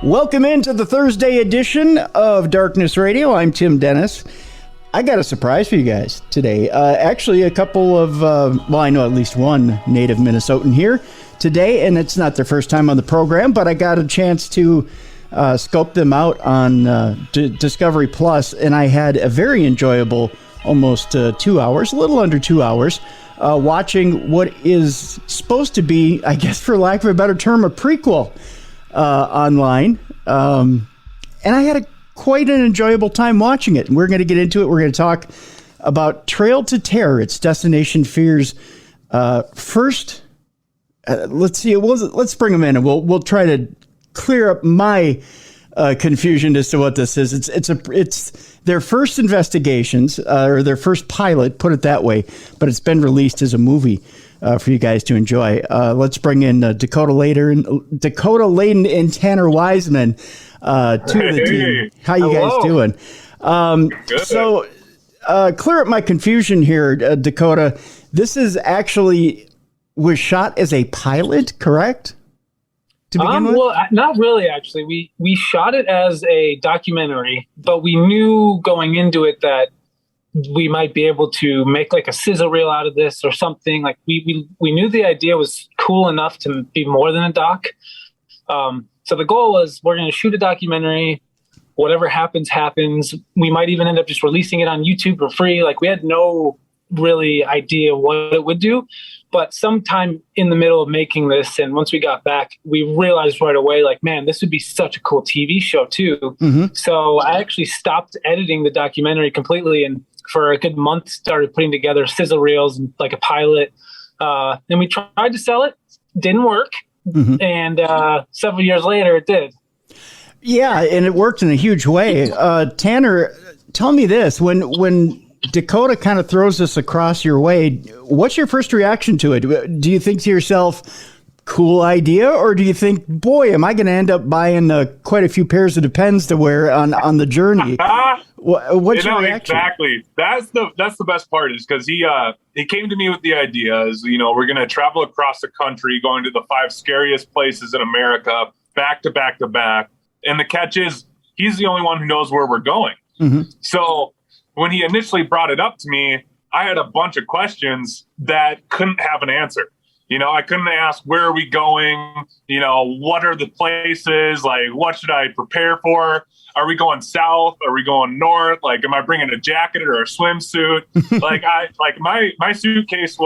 Welcome into the Thursday edition of Darkness Radio. I'm Tim Dennis. I got a surprise for you guys today. Actually, a couple of, I know at least one native Minnesotan here today, and it's not their first time on the program, but I got a chance to scope them out on Discovery Plus, and I had a very enjoyable almost 2 hours, a little under 2 hours, watching what is supposed to be, I guess for lack of a better term, a prequel online. And I had quite an enjoyable time watching it. And we're going to get into it. We're going to talk about Trail to Terror. It's Destination Fear's first. Let's see. Let's bring them in, and we'll try to clear up my confusion as to what this is. It's their first investigations or their first pilot, put it that way. But it's been released as a movie for you guys to enjoy. Let's bring in Dakota Laden and Tanner Wiseman to the team. How you guys doing? So clear up my confusion here, Dakota. This is actually was shot as a pilot, correct? To begin with? Well, not really, actually. We shot it as a documentary, but we knew going into it that we might be able to make like a sizzle reel out of this or something. Like we knew the idea was cool enough to be more than a doc. So the goal was we're going to shoot a documentary. Whatever happens, happens. We might even end up just releasing it on YouTube for free. Like we had no really idea what it would do. But sometime in the middle of making this, and once we got back, we realized right away, like, man, this would be such a cool TV show too. Mm-hmm. So I actually stopped editing the documentary completely, and for a good month started putting together sizzle reels and like a pilot. And we tried to sell it. Didn't work. Mm-hmm. And several years later, it did. Yeah, and it worked in a huge way. Tanner, tell me this. When Dakota kind of throws this across your way, what's your first reaction to it? Do you think to yourself, cool idea? Or do you think, boy, am I going to end up buying quite a few pairs of Depends to wear on the journey? What's your reaction? Exactly. That's the best part is because he came to me with the idea is, we're going to travel across the country, going to the 5 scariest places in America, back to back to back. And the catch is he's the only one who knows where we're going. Mm-hmm. So when he initially brought it up to me, I had a bunch of questions that couldn't have an answer. I couldn't ask, where are we going? What are the places? Like, what should I prepare for? Are we going south? Are we going north? Like, am I bringing a jacket or a swimsuit? My suitcase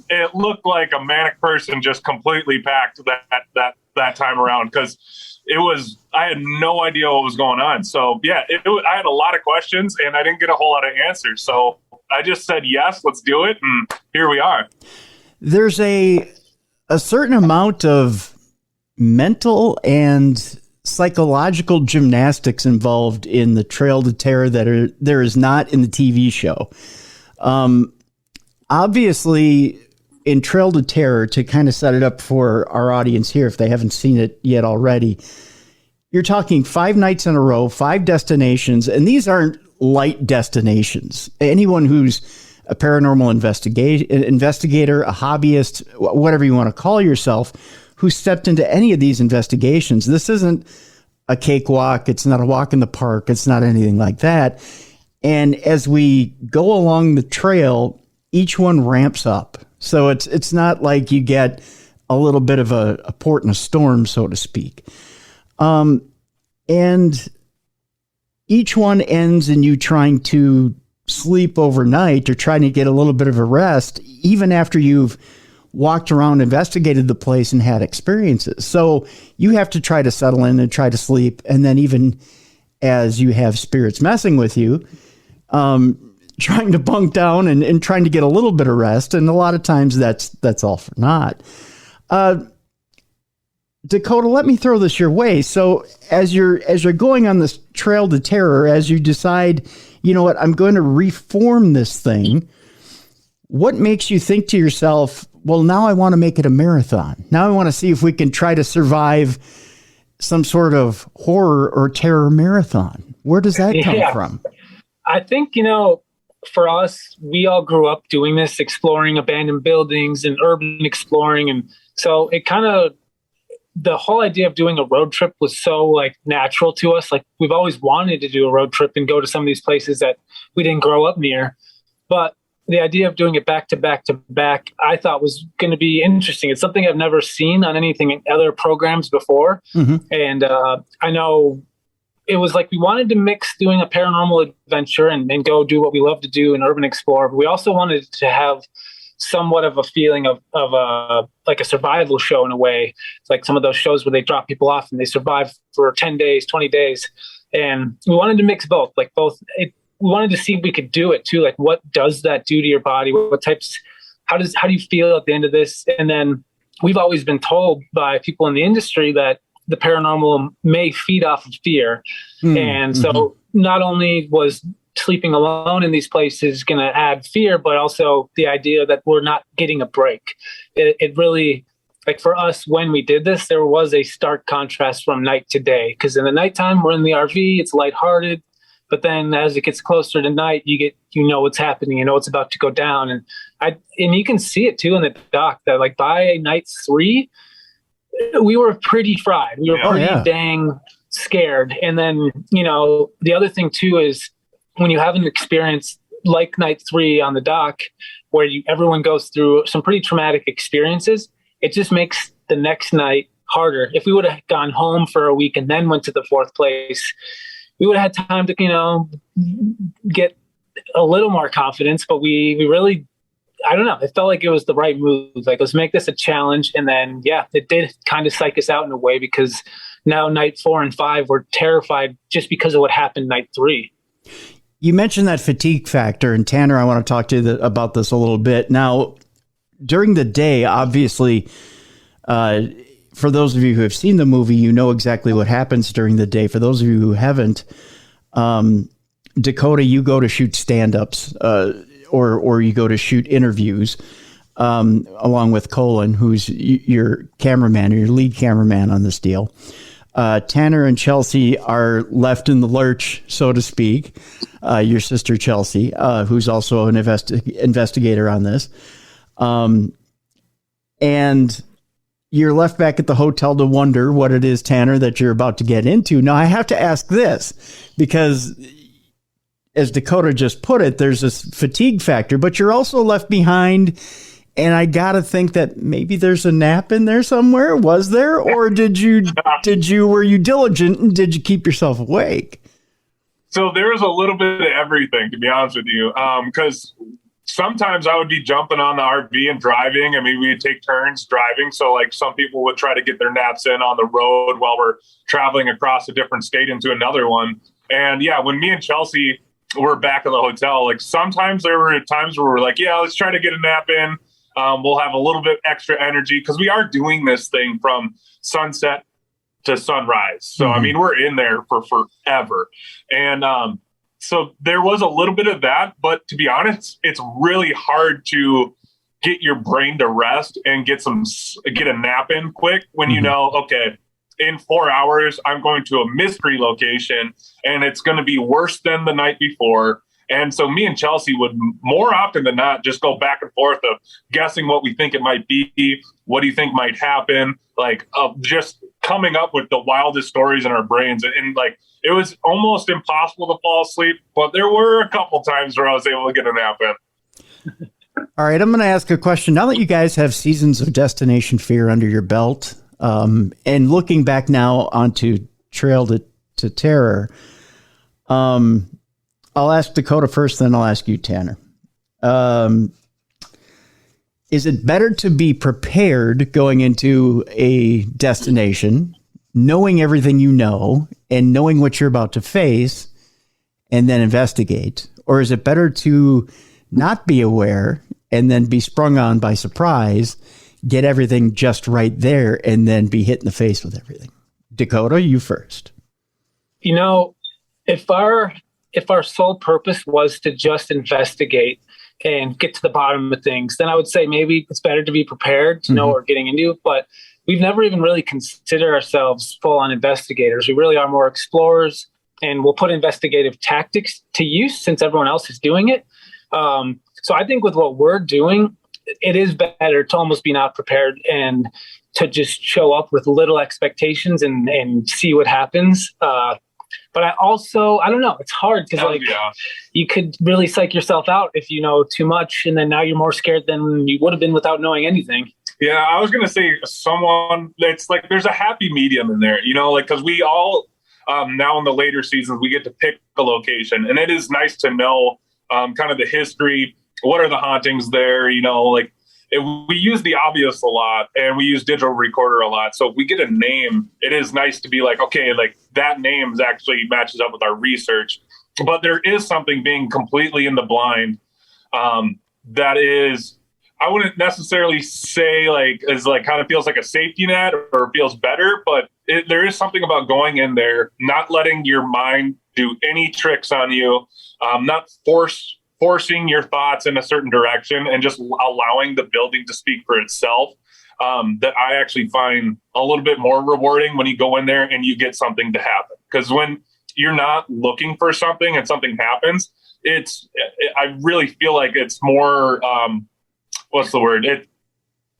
it looked like a manic person just completely packed that time around because I had no idea what was going on. So yeah, I had a lot of questions and I didn't get a whole lot of answers. So I just said, yes, let's do it. And here we are. There's a certain amount of mental and psychological gymnastics involved in the Trail to Terror that there is not in the TV show. Obviously, in Trail to Terror, to kind of set it up for our audience here, if they haven't seen it yet already, you're talking 5 nights in a row, 5 destinations, and these aren't light destinations. Anyone who's a paranormal investigator, a hobbyist, whatever you want to call yourself, who stepped into any of these investigations, this isn't a cakewalk. It's not a walk in the park. It's not anything like that. And as we go along the trail, each one ramps up. So it's not like you get a little bit of a port in a storm, so to speak. And each one ends in you trying to sleep overnight or trying to get a little bit of a rest, even after you've walked around, investigated the place, and had experiences. So you have to try to settle in and try to sleep. And then even as you have spirits messing with you, trying to bunk down and trying to get a little bit of rest. And a lot of times that's all for naught. Dakota, let me throw this your way. So as you're going on this Trail to Terror, as you decide, you know what, I'm going to reform this thing, what makes you think to yourself, well, now I want to make it a marathon. Now I want to see if we can try to survive some sort of horror or terror marathon. Where does that come from? I think, for us, we all grew up doing this, exploring abandoned buildings and urban exploring. And so it kind of the whole idea of doing a road trip was so like natural to us. Like we've always wanted to do a road trip and go to some of these places that we didn't grow up near. But the idea of doing it back to back to back, I thought was going to be interesting. It's something I've never seen on anything in other programs before. And I know it was like we wanted to mix doing a paranormal adventure and go do what we love to do in urban explore. But we also wanted to have somewhat of a feeling of like a survival show in a way. It's like some of those shows where they drop people off and they survive for 10 days, 20 days. And we wanted to mix both, we wanted to see if we could do it too. Like, what does that do to your body? What types, how do you feel at the end of this? And then we've always been told by people in the industry that the paranormal may feed off of fear. And so not only was sleeping alone in these places going to add fear, but also the idea that we're not getting a break. It really, like for us, when we did this, there was a stark contrast from night to day. Because in the nighttime, we're in the RV, it's lighthearted. But then as it gets closer to night, you know what's happening, you know what's about to go down. And you can see it too in the doc that like by night 3, we were pretty fried. We were pretty dang scared. And then, the other thing too is when you have an experience like night 3 on the dock, where everyone goes through some pretty traumatic experiences, it just makes the next night harder. If we would have gone home for a week and then went to the 4th place, we would have had time to, get a little more confidence, but we really, I don't know. It felt like it was the right move. Like, let's make this a challenge. And then, it did kind of psych us out in a way, because now night 4 and 5, we're terrified just because of what happened night 3. You mentioned that fatigue factor, and Tanner, I want to talk to you about this a little bit. Now, during the day, obviously, for those of you who have seen the movie, you know exactly what happens during the day. For those of you who haven't, Dakota, you go to shoot stand-ups, or you go to shoot interviews, along with Colin, who's your cameraman, or your lead cameraman on this deal. Tanner and Chelsea are left in the lurch, so to speak. Your sister Chelsea, who's also an investigator on this, and you're left back at the hotel to wonder what it is, Tanner, that you're about to get into. Now, I have to ask this, because as Dakota just put it, there's this fatigue factor, but you're also left behind. And I got to think that maybe there's a nap in there somewhere. Was there? Or were you diligent and did you keep yourself awake? So there was a little bit of everything, to be honest with you. Because sometimes I would be jumping on the RV and driving. I mean, we would take turns driving. So like some people would try to get their naps in on the road while we're traveling across a different state into another one. And when me and Chelsea were back at the hotel, like sometimes there were times where we're like, let's try to get a nap in. We'll have a little bit extra energy because we are doing this thing from sunset to sunrise. So, I mean, we're in there for forever. And so there was a little bit of that. But to be honest, it's really hard to get your brain to rest and get a nap in quick when you know, okay, in 4 hours, I'm going to a mystery location and it's going to be worse than the night before. And so me and Chelsea would more often than not just go back and forth of guessing what we think it might be. What do you think might happen? Like just coming up with the wildest stories in our brains. And like, it was almost impossible to fall asleep, but there were a couple times where I was able to get a nap in. All right. I'm going to ask a question. Now that you guys have seasons of Destination Fear under your belt, and looking back now onto Trail to Terror, I'll ask Dakota first, then I'll ask you, Tanner. Is it better to be prepared going into a destination, knowing everything you know and knowing what you're about to face, and then investigate? Or is it better to not be aware and then be sprung on by surprise, get everything just right there, and then be hit in the face with everything? Dakota, you first. If our sole purpose was to just investigate and get to the bottom of things, then I would say maybe it's better to be prepared to know what we're getting into. But we've never even really considered ourselves full-on investigators. We really are more explorers, and we'll put investigative tactics to use since everyone else is doing it. So I think with what we're doing, it is better to almost be not prepared and to just show up with little expectations and see what happens. But I don't know. It's hard because you could really psych yourself out if you know too much, and then now you're more scared than you would have been without knowing anything. Yeah, I was going to say someone that's like, there's a happy medium in there, like, because we all, now in the later seasons, we get to pick the location, and it is nice to know kind of the history. What are the hauntings there? Like we use the obvious a lot, and we use digital recorder a lot. So if we get a name, it is nice to be like, okay, like that name actually matches up with our research. But there is something being completely in the blind that is, I wouldn't necessarily say is kind of feels like a safety net or feels better, but there is something about going in there, not letting your mind do any tricks on you, not forcing your thoughts in a certain direction, and just allowing the building to speak for itself. That I actually find a little bit more rewarding when you go in there and you get something to happen. Because when you're not looking for something and something happens, I really feel like it's more, what's the word? I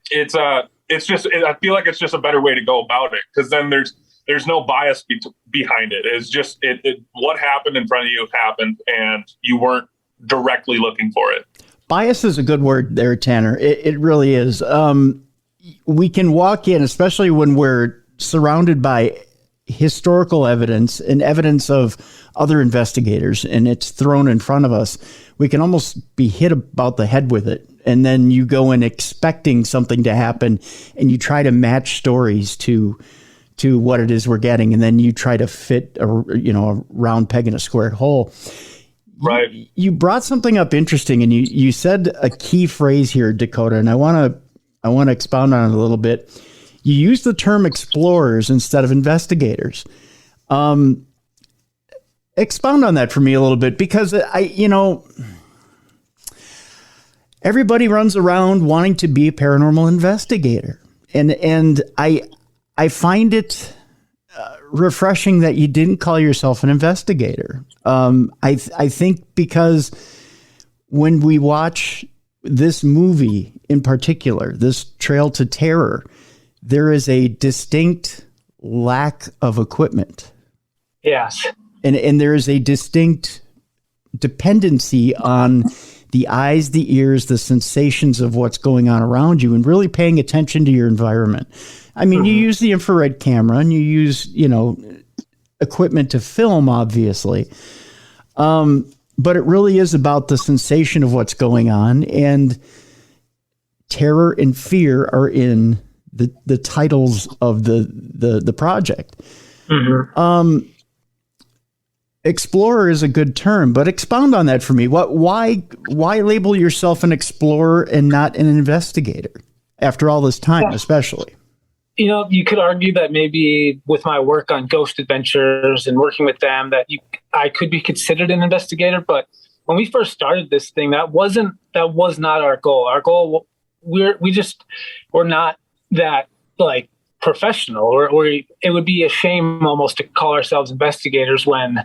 feel like it's just a better way to go about it. Because then there's no bias behind it. It's just what happened in front of you happened, and you weren't directly looking for it. Bias is a good word there, Tanner. It really is. We can walk in, especially when we're surrounded by historical evidence and evidence of other investigators, and it's thrown in front of us. We can almost be hit about the head with it. And then you go in expecting something to happen, and you try to match stories to what it is we're getting. And then you try to fit a round peg in a square hole. Right. You brought something up interesting, and you said a key phrase here, Dakota, and I want to expound on it a little bit. You use the term explorers instead of investigators. Expound on that for me a little bit, because everybody runs around wanting to be a paranormal investigator, and I find it refreshing that you didn't call yourself an investigator. I think because when we watch this movie in particular, this Trail to Terror, there is a distinct lack of equipment. Yes. And there is a distinct dependency on the eyes, the ears, the sensations of what's going on around you, and really paying attention to your environment. I mean, you use the infrared camera, and you use, equipment to film, obviously. But it really is about the sensation of what's going on, and terror and fear are in the titles of the project. Mm-hmm. Explorer is a good term, but expound on that for me. Why label yourself an explorer and not an investigator after all this time, especially? You could argue that maybe with my work on Ghost Adventures and working with them, that I could be considered an investigator. But when we first started this thing, that was not our goal. Our goal, we're not that like professional, or it would be a shame almost to call ourselves investigators when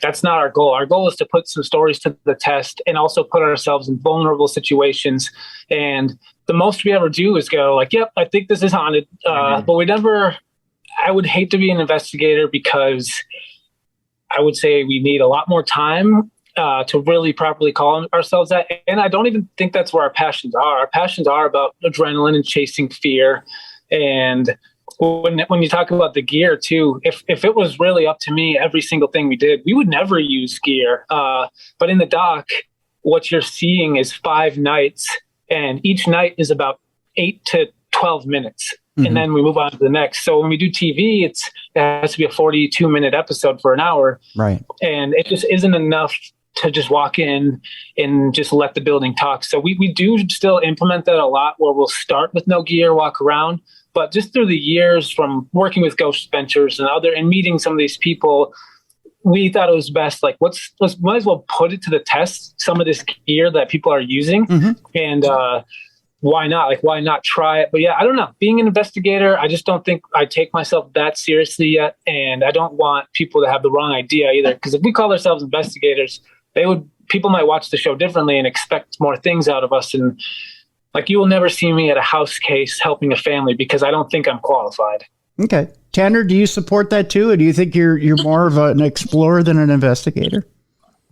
that's not our goal. Our goal is to put some stories to the test and also put ourselves in vulnerable situations. And the most we ever do is go like, yep, I think this is haunted. But I would hate to be an investigator, because I would say we need a lot more time to really properly call ourselves that. And I don't even think that's where our passions are. Our passions are about adrenaline and chasing fear. And when you talk about the gear too, if it was really up to me, every single thing we did, we would never use gear. But in the doc, what you're seeing is 5 nights, and each night is about 8 to 12 minutes. Mm-hmm. And then we move on to the next. So when we do TV, it has to be a 42-minute episode for an hour. Right. And it just isn't enough to just walk in and just let the building talk. So we do still implement that a lot, where we'll start with no gear, walk around. But just through the years from working with Ghost Adventures and meeting some of these people, we thought it was best, like, might as well put it to the test, some of this gear that people are using. Mm-hmm. And why not? Like, why not try it? But yeah, I don't know. Being an investigator, I just don't think I take myself that seriously yet. And I don't want people to have the wrong idea either. Because if we call ourselves investigators, people might watch the show differently and expect more things out of us. And Like, you will never see me at a house case helping a family because I don't think I'm qualified. Okay. Tanner, do you support that too? Or do you think you're more of an explorer than an investigator?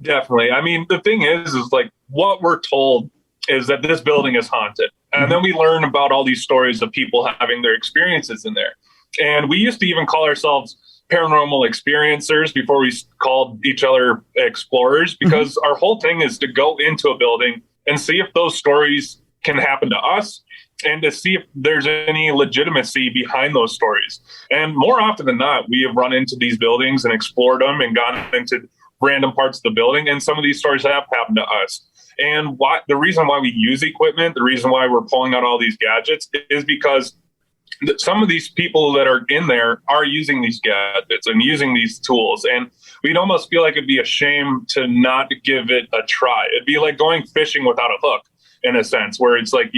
Definitely. I mean, the thing is like what we're told is that this building is haunted. And then we learn about all these stories of people having their experiences in there. And we used to even call ourselves paranormal experiencers before we called each other explorers, because our whole thing is to go into a building and see if those stories can happen to us and to see if there's any legitimacy behind those stories. And more often than not, we have run into these buildings and explored them and gone into random parts of the building. And some of these stories have happened to us. And the reason why we use equipment, the reason why we're pulling out all these gadgets is because some of these people that are in there are using these gadgets and using these tools. And we'd almost feel like it'd be a shame to not give it a try. It'd be like going fishing without a hook, in a sense, where it's like,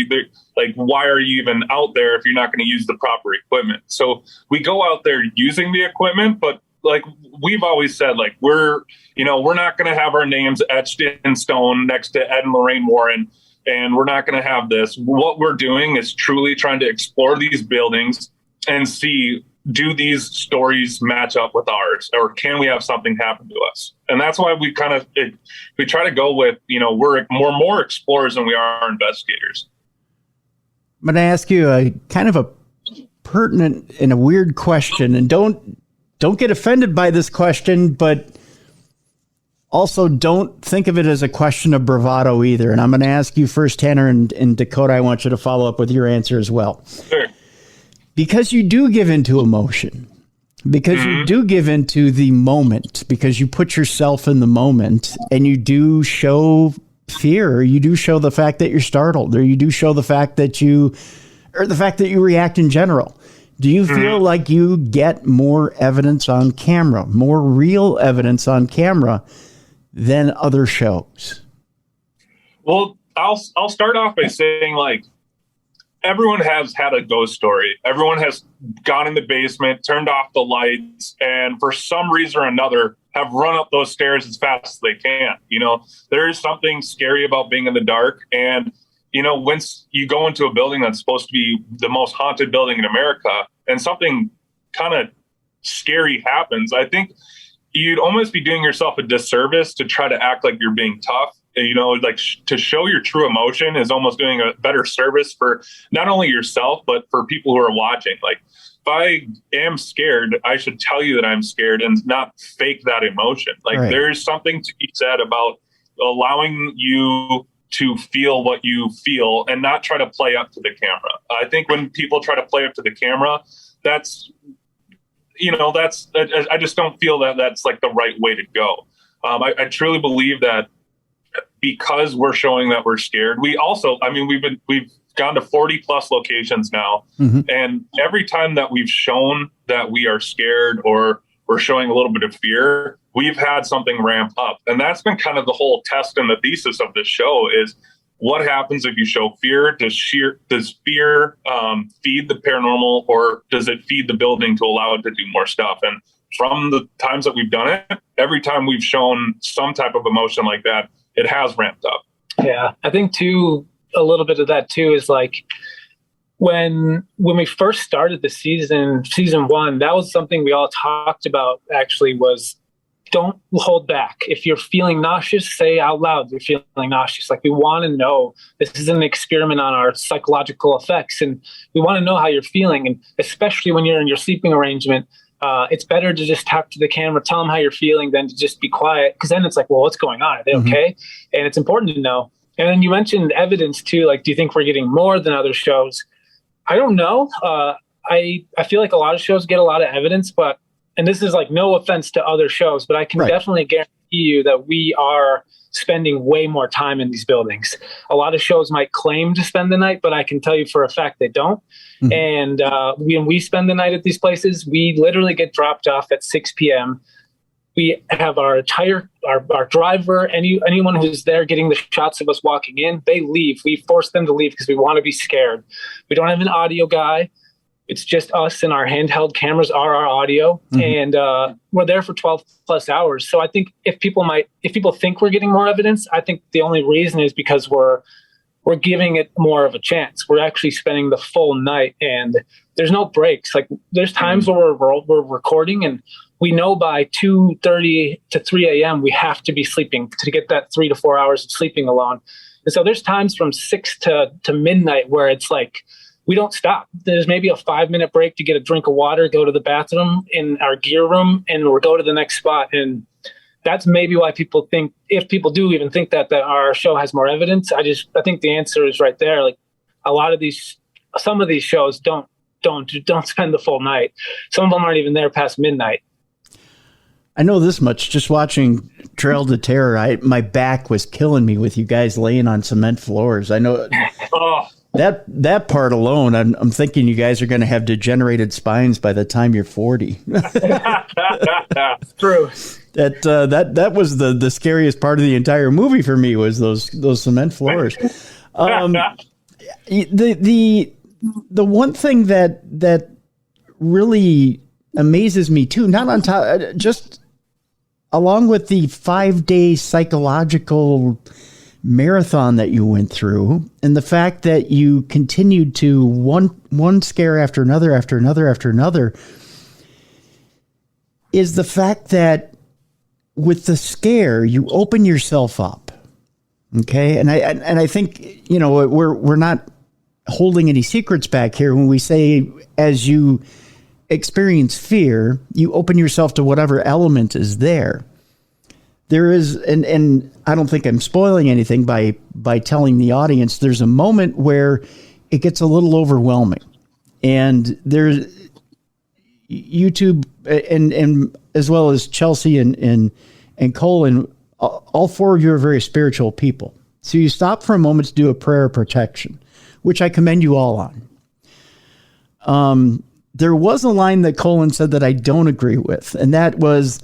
why are you even out there if you're not going to use the proper equipment? So we go out there using the equipment, but like we've always said, like we're not going to have our names etched in stone next to Ed and Lorraine Warren, and we're not going to have this. What we're doing is truly trying to explore these buildings and see, do these stories match up with ours, or can we have something happen to us? And that's why we we try to go with, we're more explorers than we are investigators. I'm going to ask you a kind of a pertinent and a weird question, and don't get offended by this question, but also don't think of it as a question of bravado either. And I'm going to ask you first, Tanner, and Dakota, I want you to follow up with your answer as well. Sure. Because you do give into emotion, because you do give into the moment, because you put yourself in the moment, and you do show fear, you do show the fact that you're startled, or you do show the fact that you react in general. Do you feel like you get more evidence on camera, more real evidence on camera than other shows? Well, I'll start off by saying, like, everyone has had a ghost story. Everyone has gone in the basement, turned off the lights, and for some reason or another have run up those stairs as fast as they can. There is something scary about being in the dark. And once you go into a building that's supposed to be the most haunted building in America and something kind of scary happens, I think you'd almost be doing yourself a disservice to try to act like you're being tough. To show your true emotion is almost doing a better service for not only yourself, but for people who are watching. Like, if I am scared, I should tell you that I'm scared and not fake that emotion. Like, right. There's something to be said about allowing you to feel what you feel and not try to play up to the camera. I think when people try to play up to the camera, I just don't feel that that's like the right way to go. I truly believe that because we're showing that we're scared, we've gone to 40 plus locations now. And every time that we've shown that we are scared or we're showing a little bit of fear, we've had something ramp up. And that's been kind of the whole test and the thesis of this show is, what happens if you show fear? Does fear feed the paranormal, or does it feed the building to allow it to do more stuff? And from the times that we've done it, every time we've shown some type of emotion like that, it has ramped up. Yeah, I think too, a little bit of that too is like when we first started the season one, that was something we all talked about actually, was don't hold back. If you're feeling nauseous, say out loud you're feeling nauseous. Like, we want to know. This is an experiment on our psychological effects, and we want to know how you're feeling. And especially when you're in your sleeping arrangement, it's better to just talk to the camera, tell them how you're feeling, than to just be quiet. Because then it's like, well, what's going on? Are they okay? And it's important to know. And then you mentioned evidence too. Like, do you think we're getting more than other shows? I don't know. I feel like a lot of shows get a lot of evidence, and this is like no offense to other shows, but I can definitely guarantee you that we are spending way more time in these buildings. A lot of shows might claim to spend the night, but I can tell you for a fact they don't. And when we spend the night at these places, we literally get dropped off at 6 p.m. We have our driver, anyone who's there getting the shots of us walking in, they leave. We force them to leave because we want to be scared. We don't have an audio guy. It's just us, and our handheld cameras are our audio. And we're there for 12 plus hours. So I think if people think we're getting more evidence, I think the only reason is because we're we're giving it more of a chance. We're actually spending the full night, and there's no breaks. Like there's times where we're recording and we know by 2:30 to 3 a.m. we have to be sleeping to get that 3 to 4 hours of sleeping alone. And so there's times from 6 to midnight where it's like we don't stop. There's maybe a 5-minute break to get a drink of water, go to the bathroom in our gear room, and we'll go to the next spot. And that's maybe why people think, if people do even think that our show has more evidence, I think the answer is right there. Like some of these shows don't spend the full night. Some of them aren't even there past midnight. I know this much, just watching Trail to Terror, my back was killing me with you guys laying on cement floors. I know that part alone, I'm thinking you guys are going to have degenerated spines by the time you're 40. True. That was the scariest part of the entire movie for me, was those cement floors. The one thing that really amazes me too, not on top, just along with the 5-day psychological marathon that you went through, and the fact that you continued to one scare after another, is the fact that with the scare, you open yourself up. Okay. And I think, we're not holding any secrets back here when we say, as you experience fear, you open yourself to whatever element is there. There is, and I don't think I'm spoiling anything by telling the audience, there's a moment where it gets a little overwhelming, and there's YouTube and as well as Chelsea and Colin, all four of you are very spiritual people. So you stop for a moment to do a prayer of protection, which I commend you all on. There was a line that Colin said that I don't agree with, and that was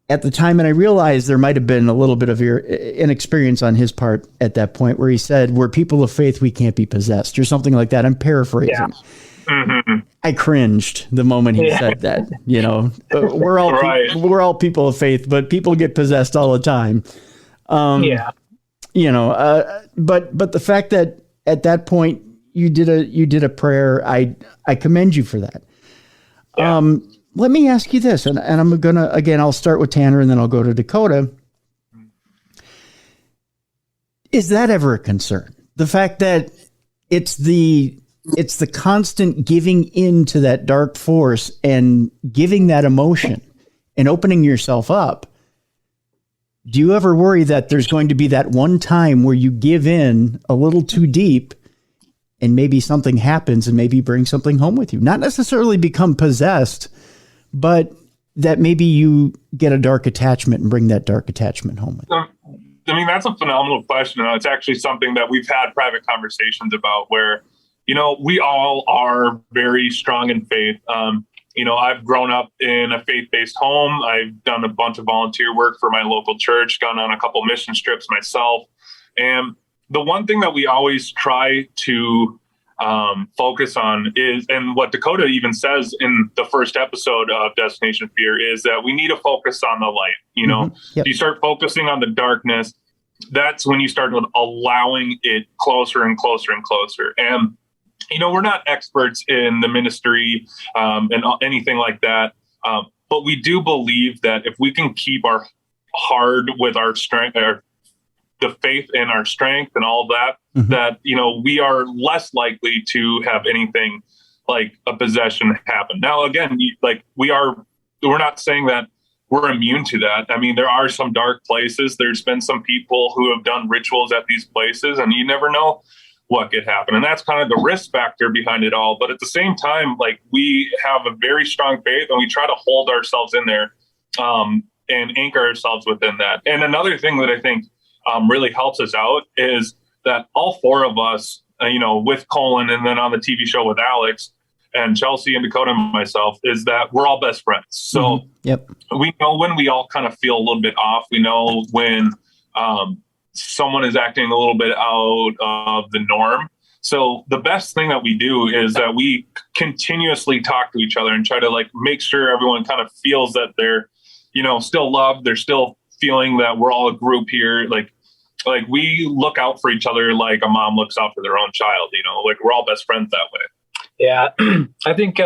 at the time, and I realized there might have been a little bit of inexperience on his part at that point, where he said, "We're people of faith, we can't be possessed," or something like that. I'm paraphrasing. Yeah. Mm-hmm. I cringed the moment he said that. We're all right. We're all people of faith, but people get possessed all the time. But the fact that at that point you did a prayer, I commend you for that. Yeah. Let me ask you this, and I'm gonna, again, I'll start with Tanner and then I'll go to Dakota. Is that ever a concern? The fact that it's the constant giving in to that dark force and giving that emotion and opening yourself up. Do you ever worry that there's going to be that one time where you give in a little too deep and maybe something happens and maybe bring something home with you? Not necessarily become possessed, but that maybe you get a dark attachment and bring that dark attachment home with you. I mean, that's a phenomenal question. And it's actually something that we've had private conversations about where, we all are very strong in faith. I've grown up in a faith-based home. I've done a bunch of volunteer work for my local church, gone on a couple mission trips myself. And the one thing that we always try to focus on is, and what Dakota even says in the first episode of Destination Fear, is that we need to focus on the light. Mm-hmm. Yep. You start focusing on the darkness, that's when you start allowing it closer and closer and closer. And, we're not experts in the ministry and anything like that. But we do believe that if we can keep our heart with our strength, the faith and our strength and all of that, mm-hmm. that, we are less likely to have anything like a possession happen. Now, again, we're not saying that we're immune to that. I mean, there are some dark places. There's been some people who have done rituals at these places, and you never know what could happen. And that's kind of the risk factor behind it all. But at the same time, we have a very strong faith, and we try to hold ourselves in there and anchor ourselves within that. And another thing that I think really helps us out is that all four of us, with Colin and then on the TV show with Alex and Chelsea and Dakota and myself, is that we're all best friends. So mm-hmm. Yep. We know when we all kind of feel a little bit off. We know when someone is acting a little bit out of the norm. So the best thing that we do is that we continuously talk to each other and try to make sure everyone kind of feels that they're, still loved. They're still feeling that we're all a group here. like we look out for each other like a mom looks out for their own child. You know, like we're all best friends that way. Yeah, I think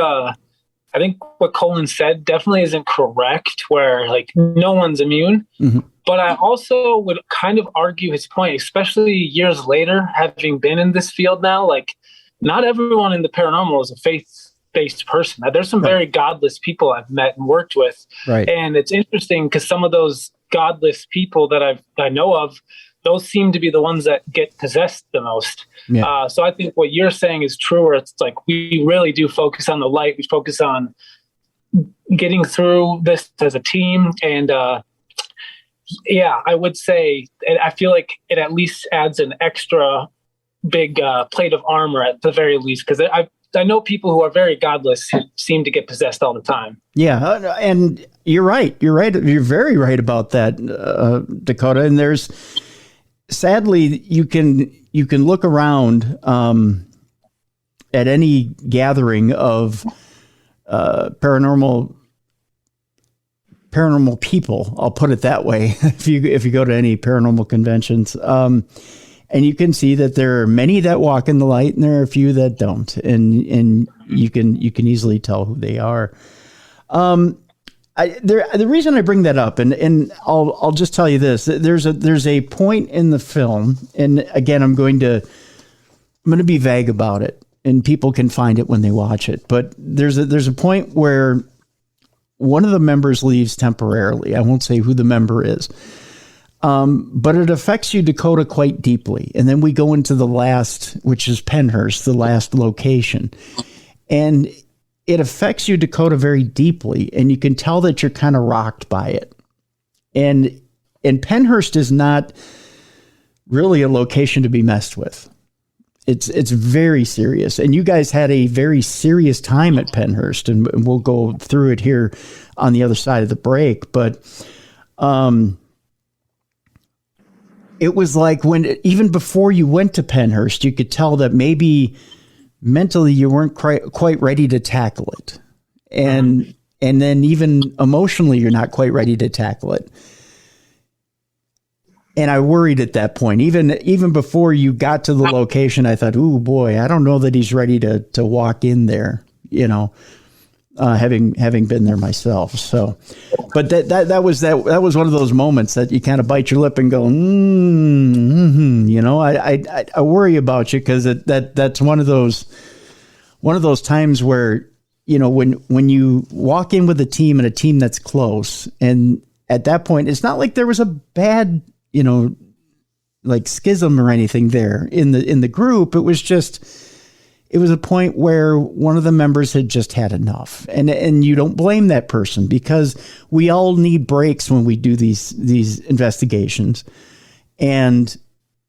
what Colin said definitely isn't correct. Where like no one's immune, but I also would kind of argue his point, especially years later, having been in this field now. Like, not everyone in the paranormal is a faith-based person. There's some very godless people I've met and worked with, and it's interesting because some of those godless people that I know of, those seem to be the ones that get possessed the most. Yeah. So I think what you're saying is true, where it's like we really do focus on the light. We focus on getting through this as a team. And yeah, I would say, I feel like it at least adds an extra big plate of armor at the very least, because I know people who are very godless who seem to get possessed all the time. Yeah, and you're right. You're right. You're very right about that, Dakota. And there's... Sadly, you can look around at any gathering of paranormal people. I'll put it that way. If you go to any paranormal conventions, and you can see that there are many that walk in the light, and there are a few that don't, and you can easily tell who they are. The reason I bring that up, and I'll just tell you this: there's a point in the film, and again, I'm going to be vague about it, and people can find it when they watch it. But there's a point where one of the members leaves temporarily. I won't say who the member is, but it affects you, Dakota, quite deeply. And then we go into the last, which is Pennhurst, the last location, and it affects you, Dakota, very deeply, and you can tell that you're kind of rocked by it. And Pennhurst is not really a location to be messed with. It's very serious, and you guys had a very serious time at Pennhurst, and we'll go through it here on the other side of the break. But it was like even before you went to Pennhurst, you could tell that maybe mentally you weren't quite ready to tackle it. And then even emotionally, you're not quite ready to tackle it. And I worried at that point, even before you got to the location, I thought, "Ooh, boy, I don't know that he's ready to walk in there," having been there myself. So, but that was one of those moments that you kind of bite your lip and go, I worry about you, because that's one of those times where, when you walk in with a team and a team that's close, and at that point, it's not like there was a bad, like schism or anything there in the group. It was a point where one of the members had just had enough, and you don't blame that person, because we all need breaks when we do these investigations, and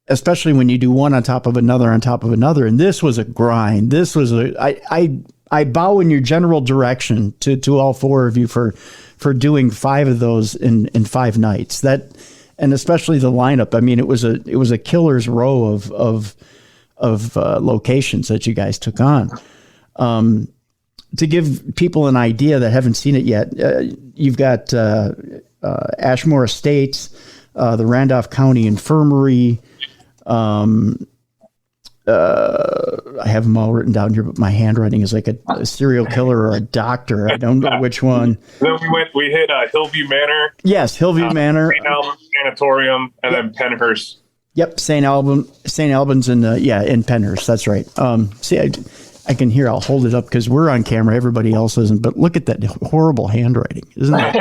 especially when you do one on top of another on top of another. And this was a grind. This was I bow in your general direction to all four of you for doing 5 of those in 5 nights. And especially the lineup. I mean, it was a killer's row of locations that you guys took on. To give people an idea that haven't seen it yet, you've got Ashmore Estates, the Randolph County Infirmary. I have them all written down here, but my handwriting is like a serial killer or a doctor. I don't know which one. Then we hit Hillview Manor. Yes, Hillview Manor. St. Albans Sanatorium, and then Pennhurst. Yep, St. Albans, and in Pennhurst. That's right. See, I can hear. I'll hold it up because we're on camera. Everybody else isn't. But look at that horrible handwriting, isn't it?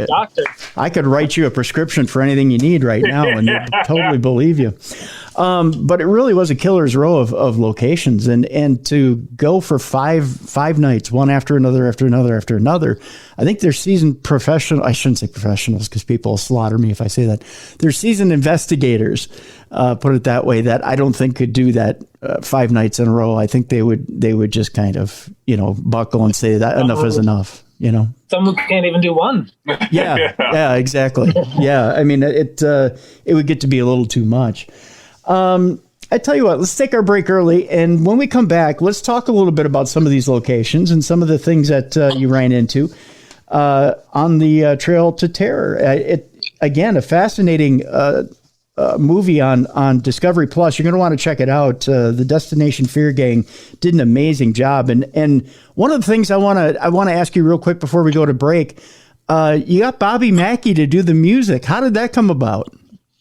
Doctor. I could write you a prescription for anything you need right now, and they'd totally believe you. But it really was a killer's row of locations, and to go for five nights, one after another, after another, after another. I think they're seasoned professional. I shouldn't say professionals, because people will slaughter me if I say that. They're seasoned investigators, put it that way, that I don't think could do that 5 nights in a row. I think they would just kind of, buckle and say that enough is enough. Some who can't even do one. Yeah, exactly. Yeah, I mean, it would get to be a little too much. I tell you what, let's take our break early, and when we come back, let's talk a little bit about some of these locations and some of the things that you ran into on the Trail to Terror. Again, a fascinating movie on Discovery Plus. You're going to want to check it out. The Destination Fear gang did an amazing job. And one of the things I want to ask you real quick before we go to break, you got Bobby Mackey to do the music. How did that come about?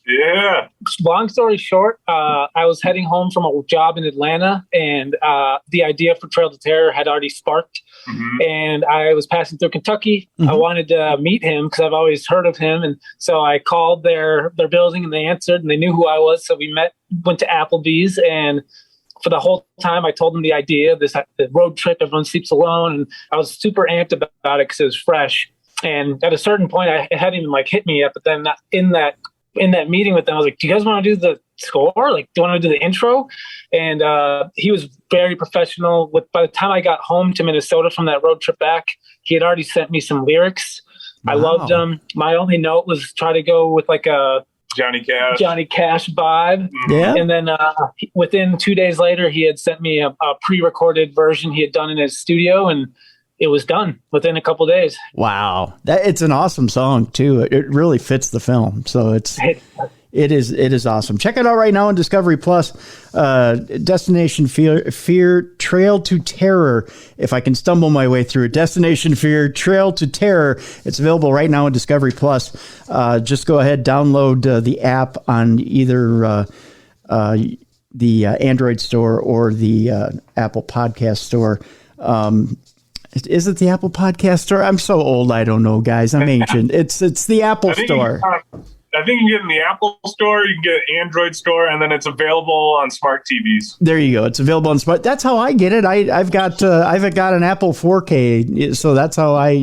Yeah. Long story short, I was heading home from a job in Atlanta, and the idea for Trail to Terror had already sparked. Mm-hmm. And I was passing through Kentucky. Mm-hmm. I wanted to meet him because I've always heard of him. And so I called their building, and they answered, and they knew who I was. So we went to Applebee's, and for the whole time I told them the idea, the road trip, everyone sleeps alone. And I was super amped about it because it was fresh. And at a certain point, it hadn't even hit me yet. But then in that meeting with them, I was like, do you guys want to do the score? Do you want to do the intro? And he was very professional. By the time I got home to Minnesota from that road trip back, he had already sent me some lyrics. Wow. I loved them. My only note was try to go with a Johnny Cash vibe. Yeah. And then within 2 days later, he had sent me a pre-recorded version he had done in his studio, and it was done within a couple days. Wow. It's an awesome song too. It really fits the film. So it is awesome. Check it out right now on Discovery Plus. Destination Fear Trail to Terror. If I can stumble my way through it, Destination Fear Trail to Terror. It's available right now on Discovery Plus. Just go ahead, download the app on either the Android store or the Apple Podcast store. Is it the Apple Podcast store? I'm so old, I don't know, guys. I'm ancient. It's the Apple store. I think you can get it in the Apple store, you can get Android store, and then it's available on smart TVs. There you go. It's available on smart. That's how I get it. I've got an Apple 4K, so that's how I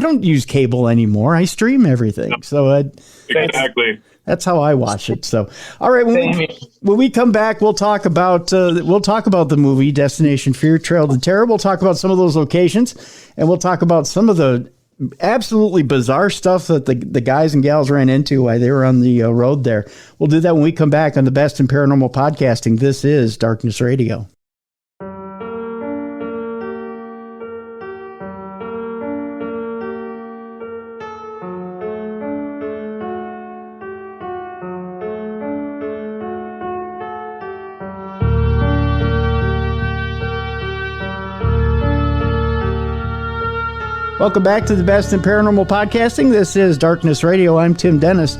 don't use cable anymore. I stream everything. So exactly. That's how I watch it. So, all right, when we come back, we'll talk about the movie Destination Fear Trail to Terror. We'll talk about some of those locations, and we'll talk about some of the absolutely bizarre stuff that the guys and gals ran into while they were on the road there. We'll do that when we come back on the Best in Paranormal Podcasting. This is Darkness Radio. Welcome back to the Best in Paranormal Podcasting. This is Darkness Radio. I'm Tim Dennis.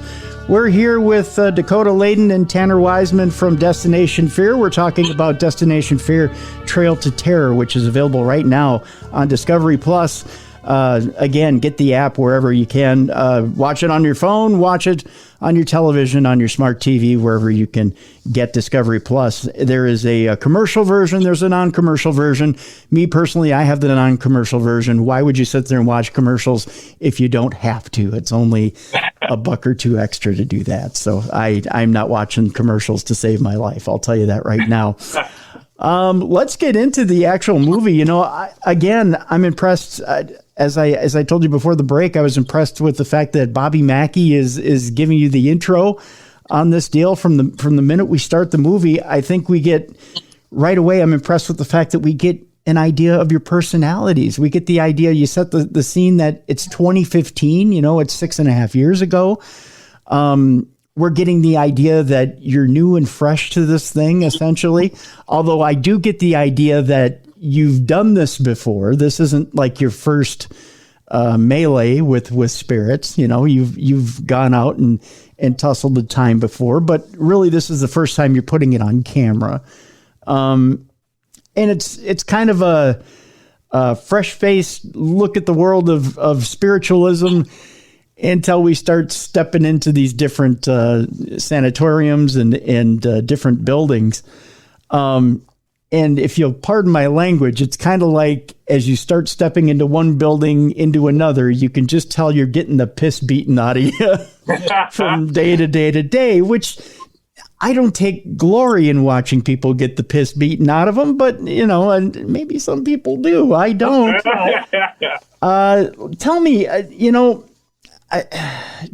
We're here with Dakota Laden and Tanner Wiseman from Destination Fear. We're talking about Destination Fear Trail to Terror, which is available right now on Discovery Plus. Again, get the app wherever you can. Watch it on your phone, watch it on your television, on your smart TV, wherever you can get Discovery Plus. There is a commercial version. There's a non-commercial version. Me personally, I have the non-commercial version. Why would you sit there and watch commercials if you don't have to? It's only $1 or $2 extra to do that. So I'm not watching commercials to save my life. I'll tell you that right now. Let's get into the actual movie. I'm impressed. As I told you before the break, I was impressed with the fact that Bobby Mackey is giving you the intro on this deal from the minute we start the movie. I think we get right away. I'm impressed with the fact that we get an idea of your personalities. We get the idea. You set the scene that it's 2015. It's 6.5 years ago. We're getting the idea that you're new and fresh to this thing, essentially. Although I do get the idea that you've done this before. This isn't like your first melee with spirits. You've gone out and tussled the time before, but really this is the first time you're putting it on camera. And it's kind of a fresh-faced look at the world of spiritualism until we start stepping into these different sanatoriums and different buildings. And if you'll pardon my language, it's kind of like as you start stepping into one building into another, you can just tell you're getting the piss beaten out of you from day to day to day, which I don't take glory in watching people get the piss beaten out of them, but, and maybe some people do. I don't. Tell me,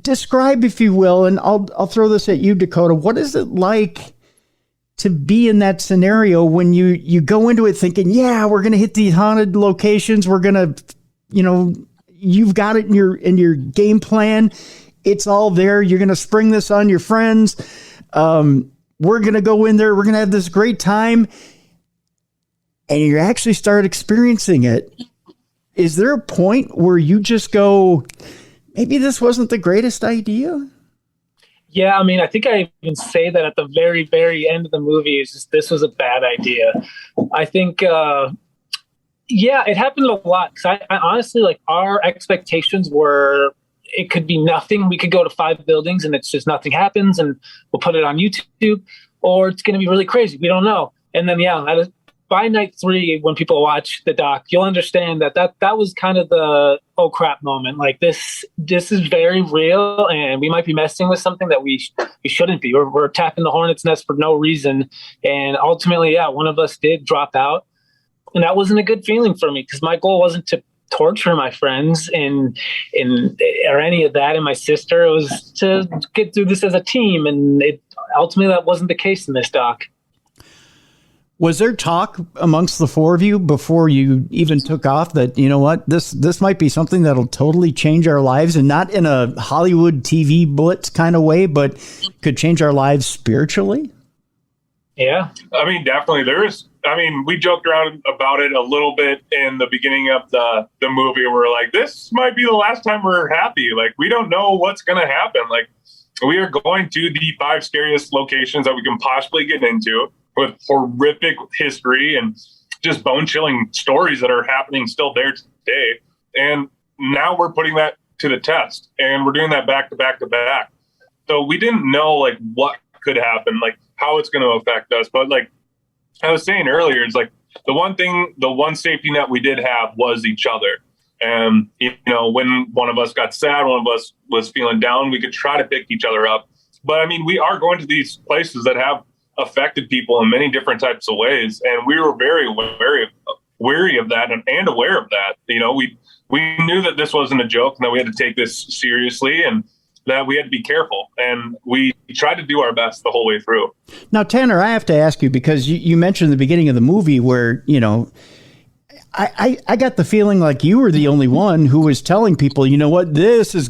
describe, if you will, and I'll throw this at you, Dakota. What is it like to be in that scenario when you go into it thinking, yeah, we're going to hit these haunted locations. We're going to, you've got it in your game plan. it's all there. You're going to spring this on your friends. We're going to go in there. We're going to have this great time. And you actually start experiencing it. Is there a point where you just go, maybe this wasn't the greatest idea? Yeah, I mean, I think I even say that at the very, very end of the movie. Is just, this was a bad idea. I think, yeah, it happened a lot. Because I honestly, like, our expectations were it could be nothing. We could go to 5 buildings and it's just nothing happens, and we'll put it on YouTube, or it's going to be really crazy. We don't know. And then, yeah, by night 3, when people watch the doc, you'll understand that was kind of the oh crap moment. Like this is very real, and we might be messing with something that we shouldn't be. We're tapping the hornet's nest for no reason. And ultimately, yeah, one of us did drop out, and that wasn't a good feeling for me, because my goal wasn't to torture my friends or any of that, and my sister. It was to get through this as a team, and ultimately that wasn't the case in this doc. Was there talk amongst the 4 of you before you even took off that, you know what, this might be something that'll totally change our lives, and not in a Hollywood TV blitz kind of way, but could change our lives spiritually? Yeah. I mean, definitely we joked around about it a little bit in the beginning of the movie. We're like, this might be the last time we're happy. Like, we don't know what's going to happen. Like, we are going to the 5 scariest locations that we can possibly get into, with horrific history and just bone-chilling stories that are happening still there today. And now we're putting that to the test, and we're doing that back to back to back. So we didn't know, like, what could happen, like, how it's going to affect us. But, like I was saying earlier, it's like the one safety net we did have was each other. And, you know, when one of us got sad, one of us was feeling down, we could try to pick each other up. But, I mean, we are going to these places that have affected people in many different types of ways, and we were very wary of that and aware of that. You know, we knew that this wasn't a joke, and that we had to take this seriously, and that we had to be careful, and we tried to do our best the whole way through. Now, Tanner, I have to ask you, because you mentioned the beginning of the movie where, you know, I got the feeling like you were the only one who was telling people, you know what, this is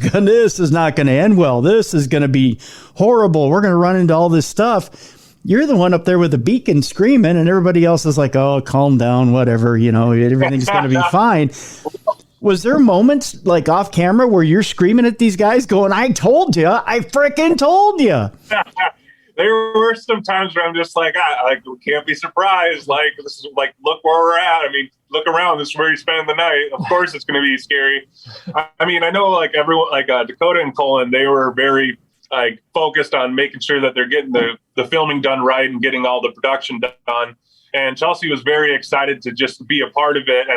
not going to end well. This is going to be horrible. We're going to run into all this stuff. You're the one up there with the beacon screaming, and everybody else is like, oh, calm down, whatever, you know, everything's going to be fine. Was there moments, like, off camera where you're screaming at these guys going, I told you, I freaking told you? There were some times where I'm just like, we can't be surprised. Like, this is like, look where we're at. I mean, look around. This is where you're spending the night. Of course it's going to be scary. I mean, I know, like, everyone, like Dakota and Colin, they were very like focused on making sure that they're getting the filming done right and getting all the production done. And Chelsea was very excited to just be a part of it.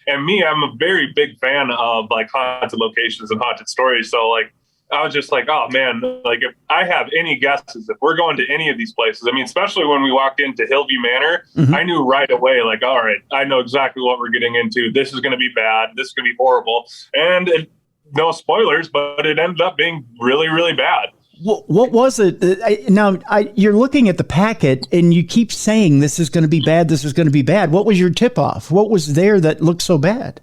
And me, I'm a very big fan of, like, haunted locations and haunted stories. So, like, I was just like, oh man, like, if I have any guesses, if we're going to any of these places, I mean, especially when we walked into Hillview Manor, I knew right away, like, all right, I know exactly what we're getting into. This is going to be bad. This is going to be horrible. And no spoilers, but it ended up being really, really bad. What was it? You're looking at the packet and you keep saying this is going to be bad. This is going to be bad. What was your tip off? What was there that looked so bad?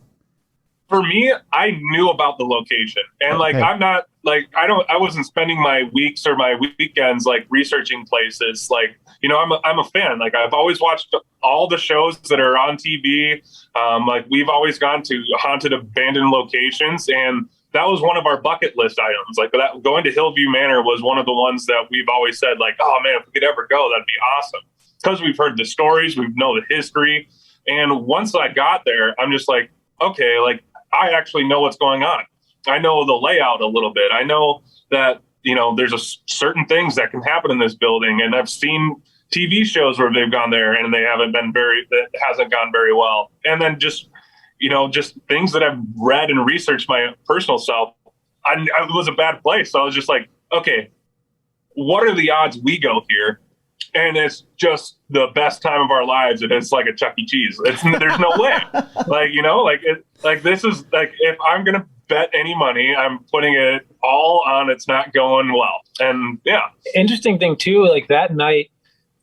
For me, I knew about the location, and like, I'm not like, I wasn't spending my weeks or my weekends like researching places. Like, you know, I'm a fan. Like, I've always watched all the shows that are on TV. Like, we've always gone to haunted abandoned locations, and that was one of our bucket list items. Like, that, going to Hillview Manor was one of the ones that we've always said, like, oh man, if we could ever go, that'd be awesome. Because we've heard the stories, we know the history. And once I got there, I'm just like, okay, like, I actually know what's going on. I know the layout a little bit. I know that, you know, there's certain things that can happen in this building. And I've seen TV shows where they've gone there and that hasn't gone very well. And then just, you know, just things that I've read and researched my personal self, it was a bad place. So I was just like, okay, what are the odds we go here? And it's just the best time of our lives. And it's like a Chuck E. Cheese. There's no way. Like, you know, like this is like, if I'm going to bet any money, I'm putting it all on it's not going well. And yeah. Interesting thing too, like that night,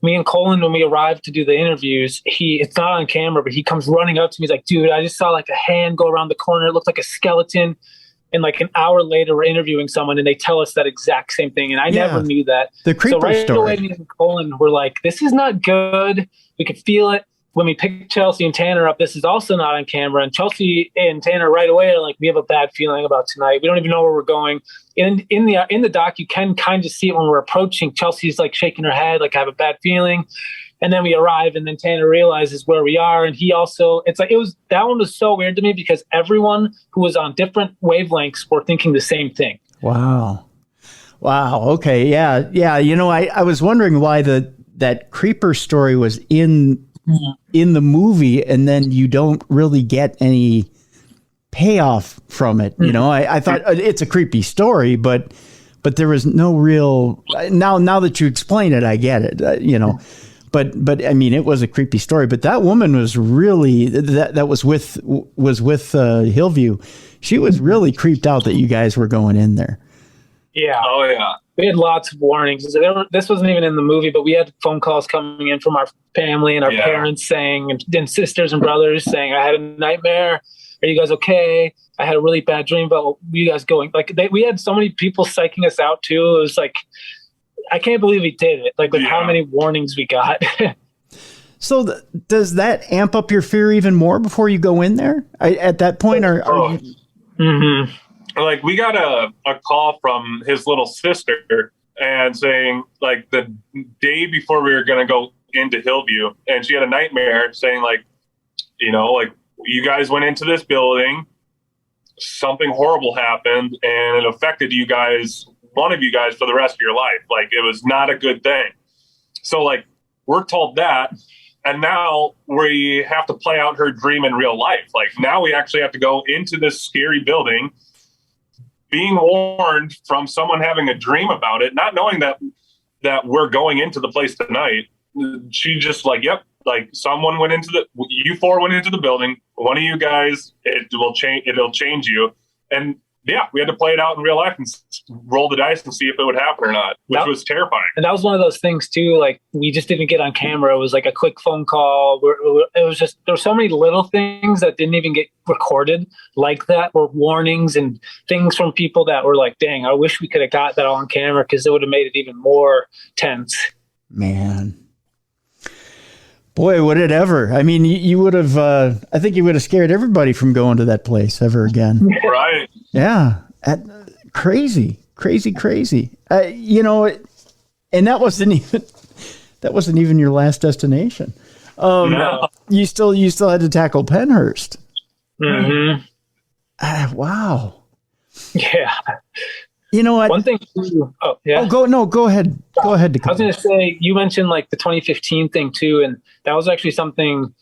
me and Colin, when we arrived to do the interviews, it's not on camera, but he comes running up to me. He's like, dude, I just saw like a hand go around the corner. It looked like a skeleton. and like an hour later we're interviewing someone and they tell us that exact same thing, and I never knew that. The creeper so right story. away, me and Colin were like, this is not good. We could feel it when we picked Chelsea and Tanner up. This is also not on camera, and Chelsea and Tanner right away are like, we have a bad feeling about tonight. We don't even know where we're going. In the doc, you can kind of see it when we're approaching. Chelsea's like shaking her head, like I have a bad feeling. And then we arrive, and then Tanner realizes where we are. And he also, that one was so weird to me because everyone who was on different wavelengths were thinking the same thing. Wow. Okay. Yeah. I was wondering why that creeper story was in the movie, and then you don't really get any payoff from it. I thought it's a creepy story, but there was no real, now that you explain it, I get it, But I mean, it was a creepy story. But that woman was really that was with Hillview. She was really creeped out that you guys were going in there. Yeah. Oh yeah. We had lots of warnings. This wasn't even in the movie, but we had phone calls coming in from our family and our parents saying, and sisters and brothers saying, "I had a nightmare. Are you guys okay? I had a really bad dream about you guys going." Like we had so many people psyching us out too. It was like, I can't believe he did it. Like with how many warnings we got. So does that amp up your fear even more before you go in there? At that point, are you... Mm-hmm. Like we got a call from his little sister and saying like the day before we were going to go into Hillview, and she had a nightmare saying like, like you guys went into this building, something horrible happened, and it affected you guys, one of you guys, for the rest of your life. Like it was not a good thing. So like we're told that, and now we have to play out her dream in real life. Like now we actually have to go into this scary building, being warned from someone having a dream about it, not knowing that we're going into the place tonight. She just like, yep, like someone went into you four went into the building. One of you guys, it'll change you. And yeah, we had to play it out in real life and roll the dice and see if it would happen or not, which was terrifying. And that was one of those things too. Like we just didn't get on camera. It was like a quick phone call. It was just, there were so many little things that didn't even get recorded like that, or warnings and things from people that were like, dang, I wish we could have got that on camera because it would have made it even more tense. Man. Boy, would it ever. I mean, you would have, I think you would have scared everybody from going to that place ever again. Right. Yeah. Crazy. And that wasn't even your last destination. No. You still had to tackle Penhurst. Mm-hmm. Wow. Yeah. You know what? One thing. Oh, yeah. Go ahead. Go ahead. I was going to say, you mentioned like the 2015 thing too, and that was actually something,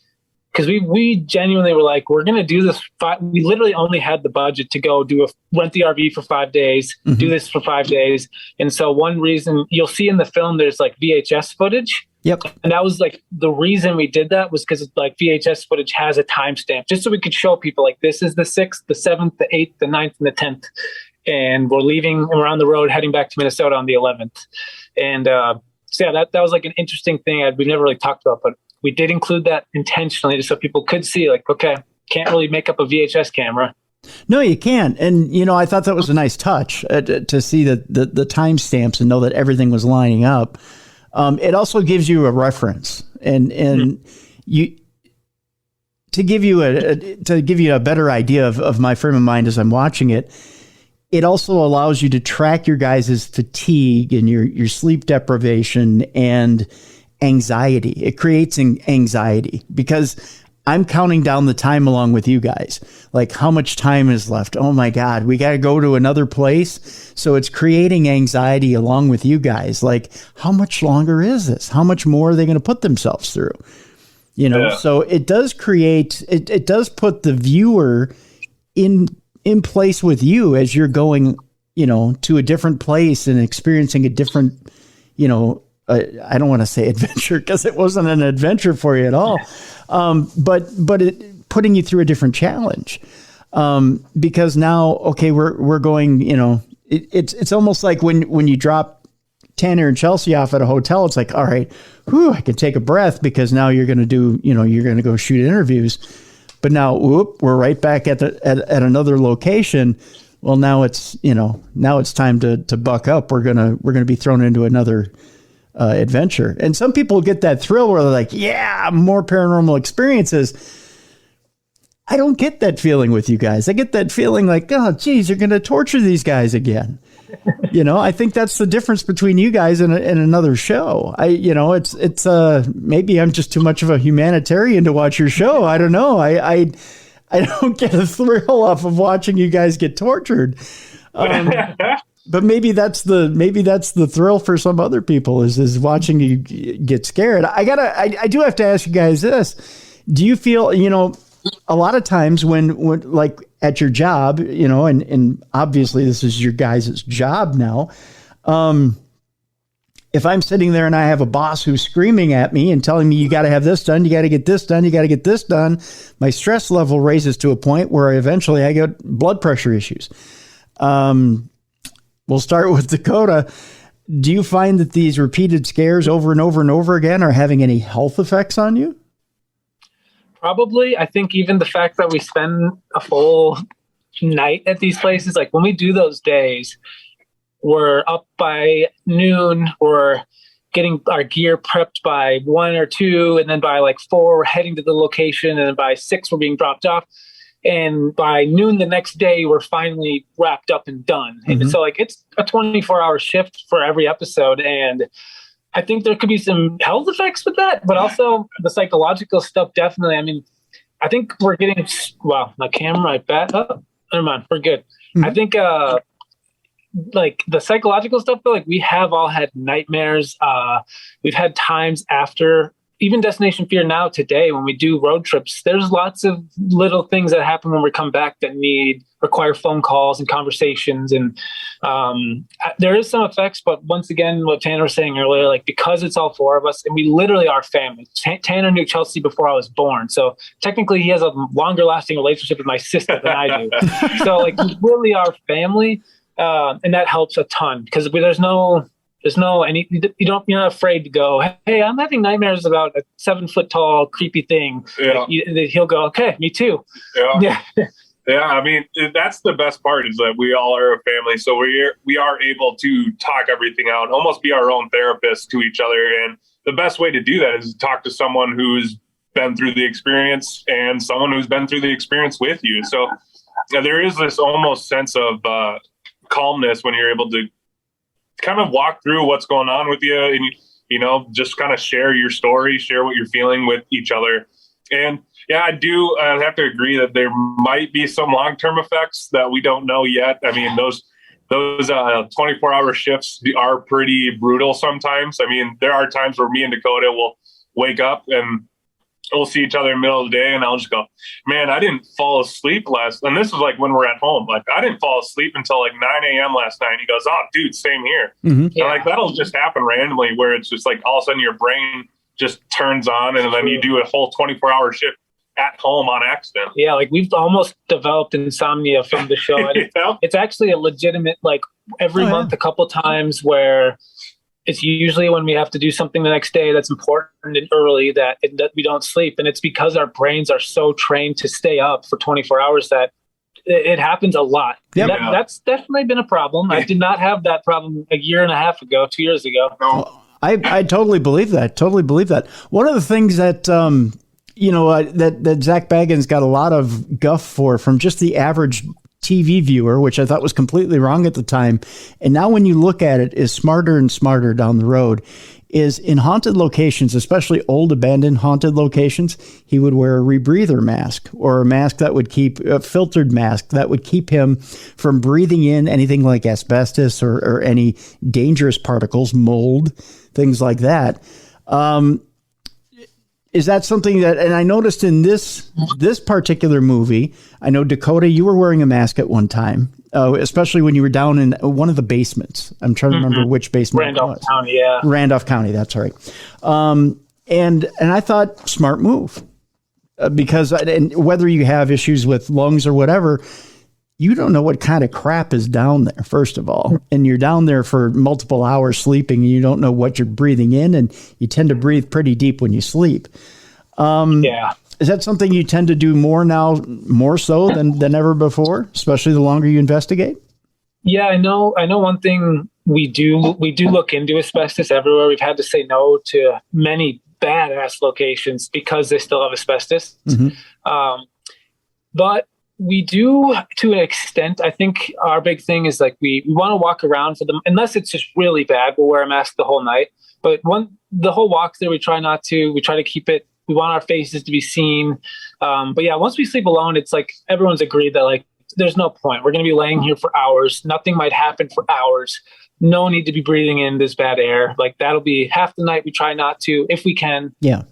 because we genuinely were like, we're going to do this. We literally only had the budget to go rent the RV for 5 days, do this for 5 days. And so one reason you'll see in the film, there's like VHS footage. Yep. And that was like the reason we did that was because like VHS footage has a timestamp, just so we could show people like this is the 6th, the 7th, the 8th, the 9th, and the 10th. And we're leaving and we're on the road heading back to Minnesota on the 11th. And so yeah, that was like an interesting thing we've never really talked about, but we did include that intentionally just so people could see like, okay, can't really make up a VHS camera. No, you can't. And, I thought that was a nice touch to see the timestamps and know that everything was lining up. It also gives you a reference and you, to give you a better idea of my frame of mind as I'm watching it. It also allows you to track your guys' fatigue and your sleep deprivation and anxiety. It creates anxiety because I'm counting down the time along with you guys. Like how much time is left? Oh my God, we got to go to another place. So it's creating anxiety along with you guys. Like how much longer is this? How much more are they going to put themselves through? So it does create, it does put the viewer in place with you as you're going, to a different place and experiencing a different, I don't want to say adventure because it wasn't an adventure for you at all. But it putting you through a different challenge. Because now, okay, we're going, it's almost like when you drop Tanner and Chelsea off at a hotel, it's like, all right, I can take a breath because now you're going to do, you're going to go shoot interviews. But now, we're right back at another location. well, now it's time to buck up. We're gonna be thrown into another adventure. And some people get that thrill where they're like, yeah, more paranormal experiences. I don't get that feeling with you guys. I get that feeling like, oh, geez, you're going to torture these guys again. I think that's the difference between you guys and another show. It's maybe I'm just too much of a humanitarian to watch your show. I don't know. I don't get a thrill off of watching you guys get tortured. But maybe that's the thrill for some other people is watching you get scared. I do have to ask you guys this. Do you feel, a lot of times when like at your job, and obviously this is your guys' job now. If I'm sitting there and I have a boss who's screaming at me and telling me, you got to have this done, you got to get this done, you got to get this done, my stress level raises to a point where eventually I get blood pressure issues. We'll start with Dakota. Do you find that these repeated scares over and over and over again are having any health effects on you? Probably. I think even the fact that we spend a full night at these places, like when we do those days, we're up by noon, we're getting our gear prepped by 1 or 2, and then by like 4, we're heading to the location, and then by 6, we're being dropped off. And by noon the next day, we're finally wrapped up and done. Mm-hmm. And so like it's a 24-hour shift for every episode. And I think there could be some health effects with that, but also the psychological stuff. Definitely. I mean, I think we're getting, wow, my camera, I bet. Oh, never mind. We're good. Mm-hmm. I think, like the psychological stuff, though, like we have all had nightmares. We've had times after even Destination Fear now today, when we do road trips, there's lots of little things that happen when we come back that require phone calls and conversations. And there is some effects, but once again, what Tanner was saying earlier, like because it's all 4 of us and we literally are family. Tanner knew Chelsea before I was born. So technically he has a longer lasting relationship with my sister than I do. So like we really are family. And that helps a ton because you're not afraid to go, hey, I'm having nightmares about a 7-foot tall creepy thing. Yeah. He'll go, okay, me too. Yeah. Yeah. I mean, that's the best part is that we all are a family. So we are able to talk everything out, almost be our own therapist to each other. And the best way to do that is to talk to someone who's been through the experience and someone who's been through the experience with you. So there is this almost sense of calmness when you're able to kind of walk through what's going on with you and, just kind of share your story, share what you're feeling with each other. And yeah, I have to agree that there might be some long-term effects that we don't know yet. I mean, those 24-hour shifts are pretty brutal sometimes. I mean, there are times where me and Dakota will wake up and we'll see each other in the middle of the day and I'll just go, man, I didn't fall asleep and this was like when we're at home. Like I didn't fall asleep until like 9 a.m. last night. And he goes, oh dude, same here. Mm-hmm. Yeah. Like that'll just happen randomly where it's just like all of a sudden your brain just turns on and then you do a whole 24-hour shift at home on accident. Yeah. Like we've almost developed insomnia from the show. And it's actually a legitimate, like every month, a couple times where it's usually when we have to do something the next day that's important and early that we don't sleep. And it's because our brains are so trained to stay up for 24 hours that it happens a lot. Yep. That's definitely been a problem. I did not have that problem a year and a half ago, 2 years ago. No. I totally believe that. One of the things that, that Zach Baggins got a lot of guff from just the average TV viewer, which I thought was completely wrong at the time. And now when you look at it, is smarter and smarter down the road, is in haunted locations, especially old abandoned haunted locations, he would wear a rebreather mask or a mask that would a filtered mask that would keep him from breathing in anything like asbestos or any dangerous particles, mold, things like that. Is that something that, and I noticed in this particular movie, I know Dakota, you were wearing a mask at one time, especially when you were down in one of the basements. I'm trying to remember which basement it was. Randolph County, yeah. Randolph County, that's right. And I thought, smart move. Because whether you have issues with lungs or whatever, you don't know what kind of crap is down there, first of all. And you're down there for multiple hours sleeping, and you don't know what you're breathing in, and you tend to breathe pretty deep when you sleep. Yeah. Is that something you tend to do more now, more so than ever before, especially the longer you investigate? Yeah, I know one thing we do look into asbestos everywhere. We've had to say no to many badass locations because they still have asbestos. But we do to an extent. I think our big thing is like we want to walk around for them, unless it's just really bad, we'll wear a mask the whole night. But the whole walk there, we try to keep it. We want our faces to be seen. But yeah, once we sleep alone, it's like everyone's agreed that like there's no point. We're going to be laying here for hours. Nothing might happen for hours. No need to be breathing in this bad air. Like that'll be half the night. We try not to, if we can. Yeah.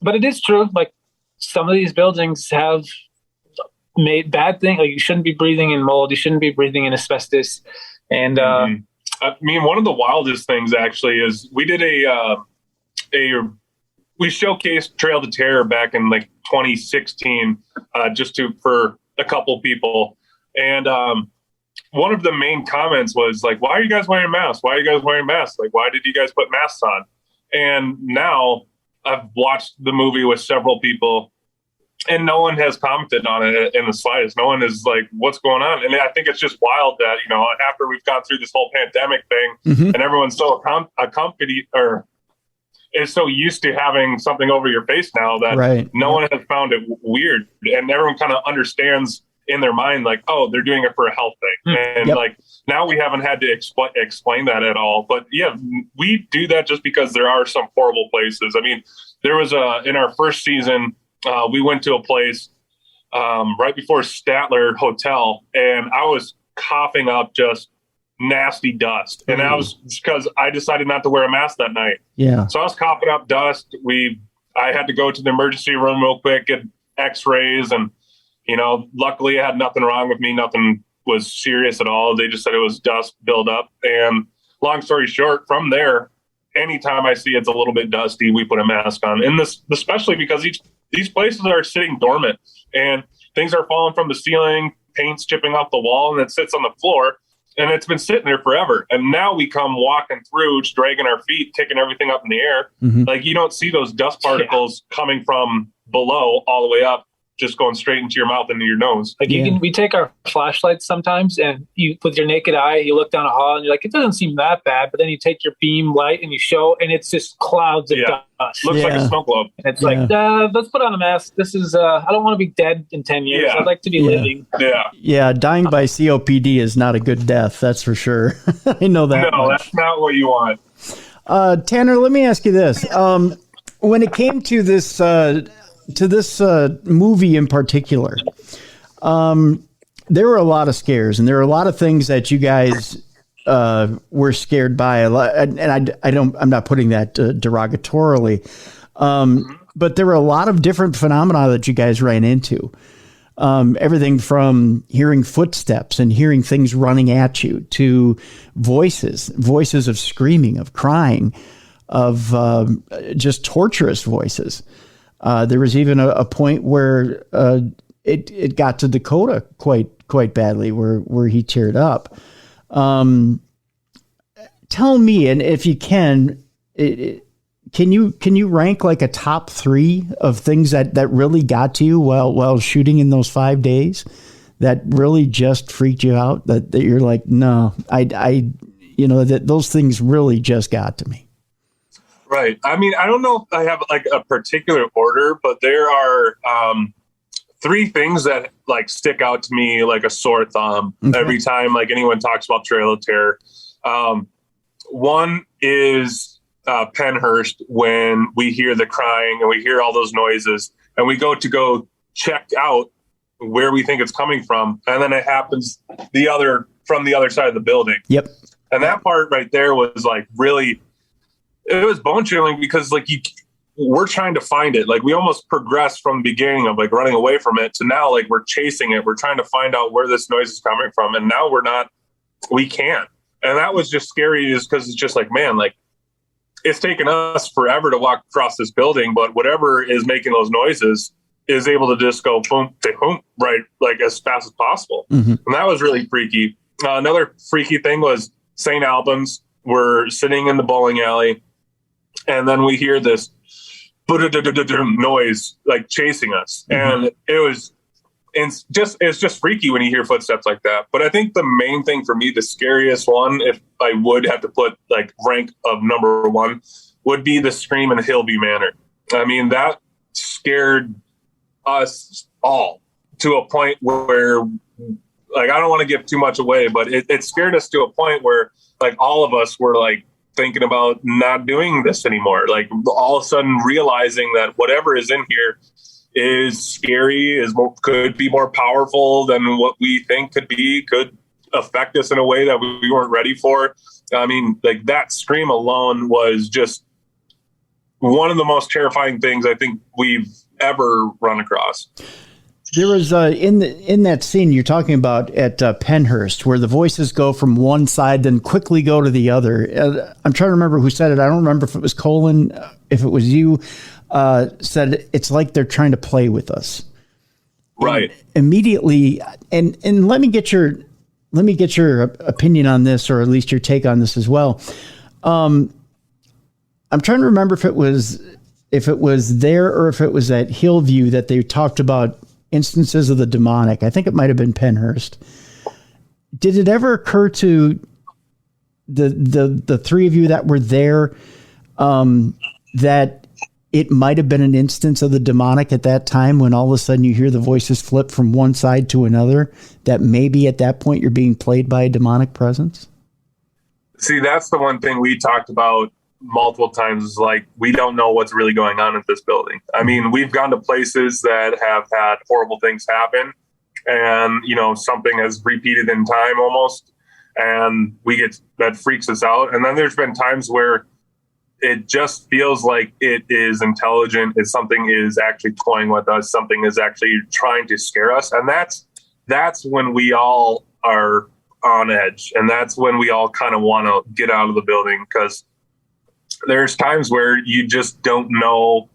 But it is true. Like some of these buildings have made bad things. Like you shouldn't be breathing in mold. You shouldn't be breathing in asbestos. And I mean, one of the wildest things actually is we did we showcased Trail to Terror back in like 2016, for a couple people. And one of the main comments was like, why are you guys wearing masks? Why are you guys wearing masks? Like, why did you guys put masks on? And now I've watched the movie with several people and no one has commented on it in the slightest. No one is like, what's going on? And I think it's just wild that, after we've gone through this whole pandemic thing and everyone's so accompanied or is so used to having something over your face now that no one has found it weird. And everyone kind of understands in their mind, like, oh, they're doing it for a health thing. And like now we haven't had to explain that at all. But yeah, we do that just because there are some horrible places. I mean, there was in our first season, we went to a place right before Statler Hotel, and I was coughing up just nasty dust. And that was because I decided not to wear a mask that night. Yeah. So I was coughing up dust. I had to go to the emergency room real quick, get x-rays, and luckily I had nothing wrong with me. Nothing was serious at all. They just said it was dust buildup. And long story short, from there, anytime I see it's a little bit dusty, we put a mask on. And this, especially because these places are sitting dormant and things are falling from the ceiling, paint's chipping off the wall, and it sits on the floor. And it's been sitting there forever. And now we come walking through, just dragging our feet, kicking everything up in the air. Like you don't see those dust particles coming from below all the way up, just going straight into your mouth and into your nose. Like we take our flashlights sometimes, and you, with your naked eye, you look down a hall and you're like, it doesn't seem that bad. But then you take your beam light and you show, and it's just clouds of dust. Looks like a snow globe. And it's like, let's put on a mask. This is, I don't want to be dead in 10 years. I'd like to be living. Yeah. Dying by COPD is not a good death. That's for sure. I know that. No, that's not what you want. Tanner, let me ask you this. When it came to this, movie in particular, there were a lot of scares, and there were a lot of things that you guys were scared by. And I'm not putting that derogatorily, but there were a lot of different phenomena that you guys ran into. Everything from hearing footsteps and hearing things running at you to voices of screaming, of crying, of just torturous voices. There was even a point where it got to Dakota quite badly, where he teared up. Tell me, and if you can you rank like a top 3 of things that really got to you while shooting in those 5 days, that really just freaked you out? That you're like, no, that those things really just got to me. Right. I mean, I don't know if I have like a particular order, but there are 3 things that like stick out to me like a sore thumb every time like anyone talks about Trail of Terror. One is Pennhurst, when we hear the crying and we hear all those noises and we go check out where we think it's coming from, and then it happens from the other side of the building. Yep. And that part right there was like really. It was bone chilling because like we're trying to find it. Like we almost progressed from the beginning of like running away from it to now like we're chasing it. We're trying to find out where this noise is coming from. And now we can't. And that was just scary, just because it's just like, man, like it's taken us forever to walk across this building, but whatever is making those noises is able to just go boom, boom, right, like as fast as possible. And that was really freaky. Another freaky thing was St. Albans. We're sitting in the bowling alley. And then we hear this noise like chasing us. And it's just freaky when you hear footsteps like that. But I think the main thing for me, the scariest one, if I would have to put like rank of number one, would be the scream in Hillview Manor. I mean, that scared us all to a point where, like, I don't want to give too much away, but it scared us to a point where, like, all of us were like thinking about not doing this anymore. Like, all of a sudden realizing that whatever is in here is scary, could be more powerful than what we think could affect us in a way that we weren't ready for. I mean, like, that scream alone was just one of the most terrifying things I think we've ever run across. There was in that scene you're talking about at Pennhurst, where the voices go from one side, then quickly go to the other. I'm trying to remember who said it. I don't remember if it was Colin, if it was you, said it's like they're trying to play with us. Right. And immediately, and let me get your opinion on this, or at least your take on this as well. I'm trying to remember if it was there or if it was at Hillview that they talked about instances of the demonic. I think it might have been Pennhurst. Did it ever occur to the three of you that were there that it might have been an instance of the demonic at that time, when all of a sudden you hear the voices flip from one side to another, that maybe at that point you're being played by a demonic presence? See, that's the one thing we talked about multiple times, is like, we don't know what's really going on at this building. I mean, we've gone to places that have had horrible things happen, and, you know, something has repeated in time almost, and that freaks us out. And then there's been times where it just feels like it is intelligent. Something is actually toying with us. Something is actually trying to scare us. And that's when we all are on edge. And that's when we all kind of want to get out of the building, because there's times where you just don't know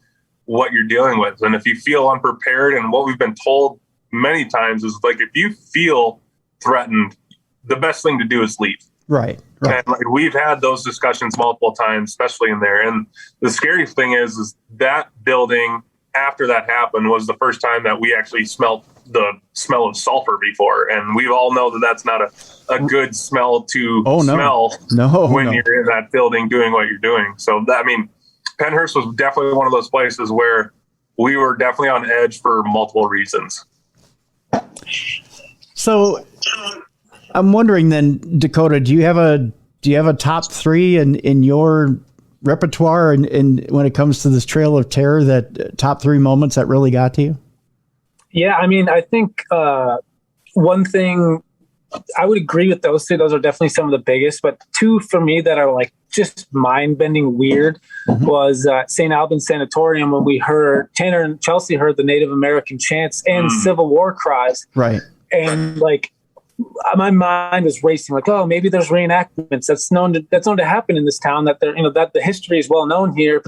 what you're dealing with. And if you feel unprepared, and what we've been told many times is, like, if you feel threatened, the best thing to do is leave. Right. And like, we've had those discussions multiple times, especially in there. And the scary thing is that building, after that happened, was the first time that we actually smelled the smell of sulfur before. And we all know that that's not a good smell to smell when you're in that building doing what you're doing. So that, I mean, Pennhurst was definitely one of those places where we were definitely on edge for multiple reasons. So I'm wondering then, Dakota, do you have a top three in your repertoire, and when it comes to this Trail of Terror, that top three moments that really got to you? Yeah, I mean, I think one thing, I would agree with those two. Those are definitely some of the biggest. But two for me that are like just mind-bending weird was St. Albans Sanatorium, when we heard, Tanner and Chelsea heard the Native American chants and Civil War cries. Right. And like, my mind was racing, like, oh, maybe there's reenactments. That's known to happen in this town, that that the history is well known here.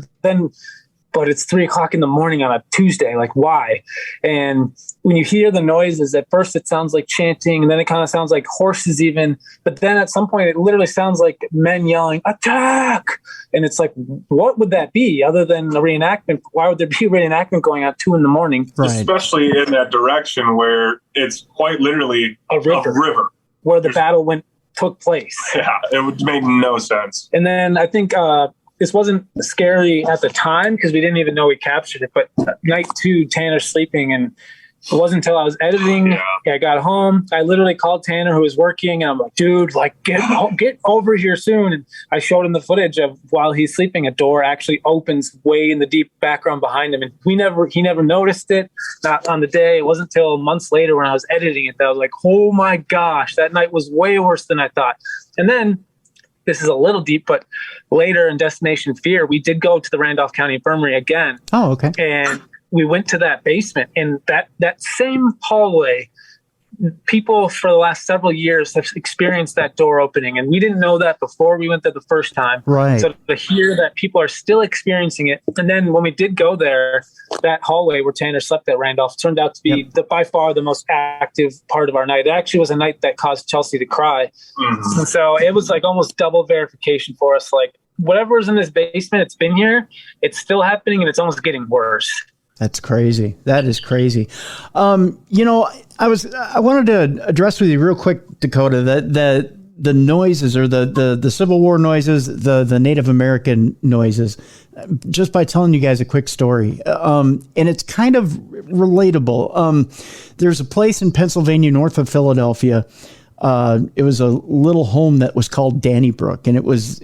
But it's 3:00 in the morning on a Tuesday. Like, why? And when you hear the noises, at first it sounds like chanting, and then it kind of sounds like horses even. But then at some point it literally sounds like men yelling, "Attack!" And it's like, what would that be other than a reenactment? Why would there be a reenactment going on 2 a.m? Right. Especially in that direction where it's quite literally a river where the battle took place. Yeah, it would make no sense. And then I think this wasn't scary at the time because we didn't even know we captured it. But night 2, Tanner's sleeping, and it wasn't until I was editing, I got home, I literally called Tanner, who was working, and I'm like, dude, like, get over here soon. And I showed him the footage of while he's sleeping, a door actually opens way in the deep background behind him, and he never noticed it, not on the day. It wasn't until months later when I was editing it that I was like, oh my gosh, that night was way worse than I thought. And then, this is a little deep, but later in Destination Fear, we did go to the Randolph County Infirmary again. Oh, okay. And we went to that basement, and that same hallway, people for the last several years have experienced that door opening, and we didn't know that before we went there the first time. Right. So to hear that people are still experiencing it, and then when we did go there, that hallway where Tanner slept at Randolph turned out to be by far the most active part of our night. It actually was a night that caused Chelsea to cry. Mm-hmm. And so it was like almost double verification for us. Like, whatever's in this basement, it's been here. It's still happening, and it's almost getting worse. That's crazy. That is crazy. You know, I wanted to address with you real quick, Dakota, that the noises, or the Civil War noises, the Native American noises, just by telling you guys a quick story. And it's kind of relatable. There's a place in Pennsylvania, north of Philadelphia. It was a little home that was called Dannybrook, and it was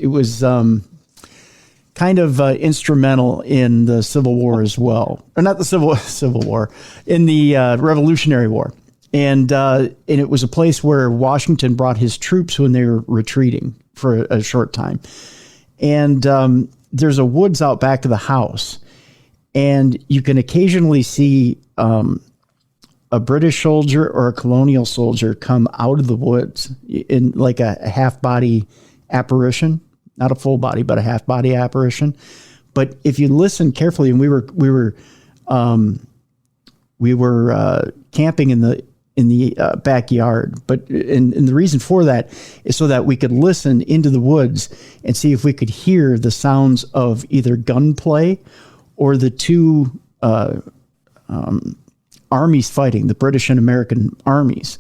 kind of instrumental in the Civil War as well, or not the Civil War, in the Revolutionary War. And it was a place where Washington brought his troops when they were retreating for a short time. And there's a woods out back of the house, and you can occasionally see a British soldier or a colonial soldier come out of the woods in like a half body apparition, not a full body, but a half body apparition. But if you listen carefully, and we were camping in the backyard, but and the reason for that is so that we could listen into the woods and see if we could hear the sounds of either gunplay or the two armies fighting, the British and American armies,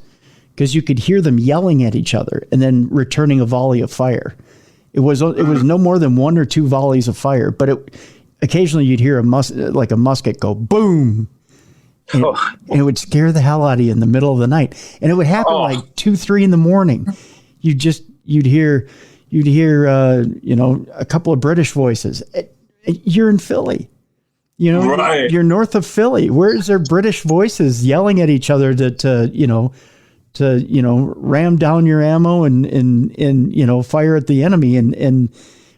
because you could hear them yelling at each other and then returning a volley of fire. It was no more than one or two volleys of fire, but occasionally you'd hear a musket go boom. And it would scare the hell out of you in the middle of the night. And it would happen like 2-3 in the morning. You'd hear, a couple of British voices. You're in Philly, right. You're north of Philly. Where's their British voices yelling at each other to ram down your ammo and fire at the enemy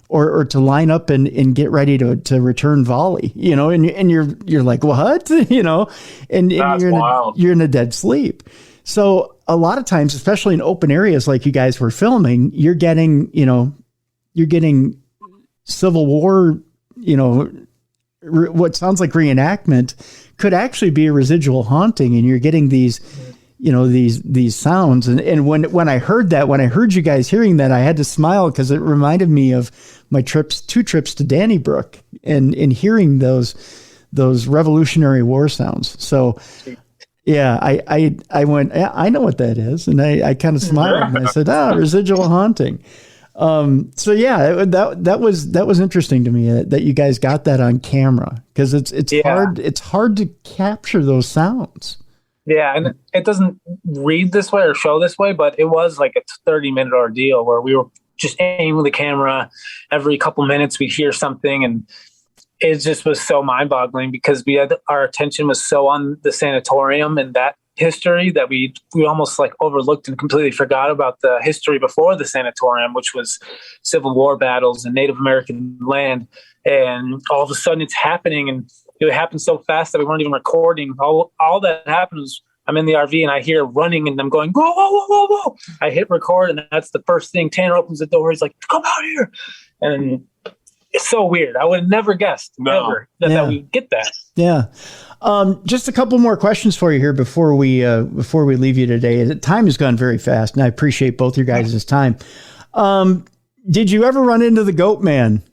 or to line up and get ready to return volley, and you're like, what? And you're in a dead sleep. So a lot of times, especially in open areas like you guys were filming, you're getting Civil War, what sounds like reenactment could actually be a residual haunting, and you're getting these sounds. And when I heard you guys hearing that, I had to smile because it reminded me of my two trips to Dannybrook and hearing those Revolutionary War sounds. So yeah, I went, yeah, I know what that is. And I kind of smiled and I said, residual haunting. So yeah, that was interesting to me that you guys got that on camera, because it's hard to capture those sounds. Yeah, and it doesn't read this way or show this way, but it was like a 30-minute ordeal where we were just aiming the camera. Every couple minutes we'd hear something, and it just was so mind-boggling because our attention was so on the sanatorium and that history that we almost like overlooked and completely forgot about the history before the sanatorium, which was Civil War battles and Native American land. And all of a sudden it's happening, and it happened so fast that we weren't even recording. All that happened was I'm in the RV and I hear running and I'm going, whoa, whoa, whoa, whoa, whoa. I hit record, and that's the first thing. Tanner opens the door. He's like, come out here. And it's so weird. I would have never guessed ever that we get that. Yeah. Just a couple more questions for you here before we leave you today. The time has gone very fast, and I appreciate both your guys' time. Did you ever run into the Goat Man?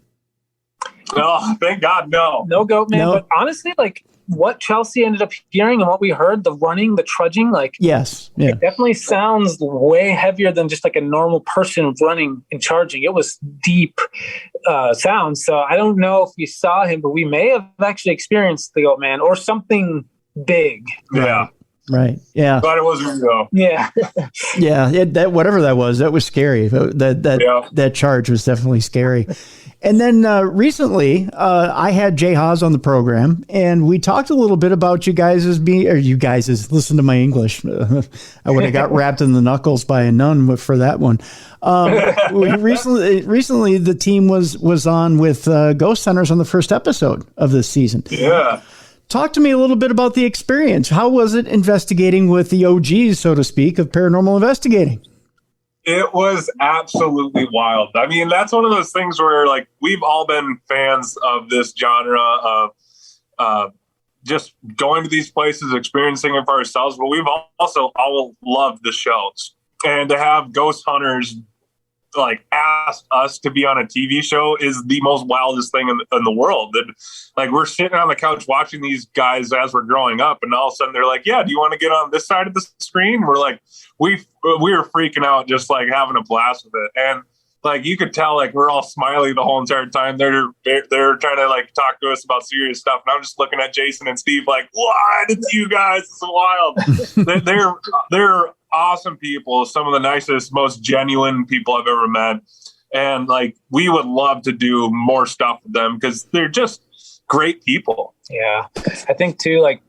Oh, thank God, no. No Goat Man, no. But honestly, like what Chelsea ended up hearing and what we heard, the running, the trudging, like yes, yeah. It definitely sounds way heavier than just like a normal person running and charging. It was deep sound. So I don't know if we saw him, but we may have actually experienced the Goat Man or something big. Yeah. Right. Yeah. But it wasn't though. Yeah. Yeah. That whatever that was scary. That charge was definitely scary. And then recently, I had Jay Haas on the program, and we talked a little bit about you guys listen to my English. I would have got wrapped in the knuckles by a nun for that one. Recently, the team was on with Ghost Hunters on the first episode of this season. Yeah. Talk to me a little bit about the experience. How was it investigating with the OGs, so to speak, of paranormal investigating? It was absolutely wild. I mean, that's one of those things where, like, we've all been fans of this genre of just going to these places, experiencing it for ourselves, but we've also all loved the shows. And to have Ghost Hunters like asked us to be on a TV show is the most wildest thing in the world. And like, we're sitting on the couch watching these guys as we're growing up, and all of a sudden they're like, yeah, do you want to get on this side of the screen? We're like, we were freaking out, just like having a blast with it. And like, you could tell, like, we're all smiling the whole entire time. They're trying to like talk to us about serious stuff. And I'm just looking at Jason and Steve like, what? It's you guys. It's wild. they're awesome people. Some of the nicest, most genuine people I've ever met. And like, we would love to do more stuff with them because they're just great people. Yeah. I think too, like,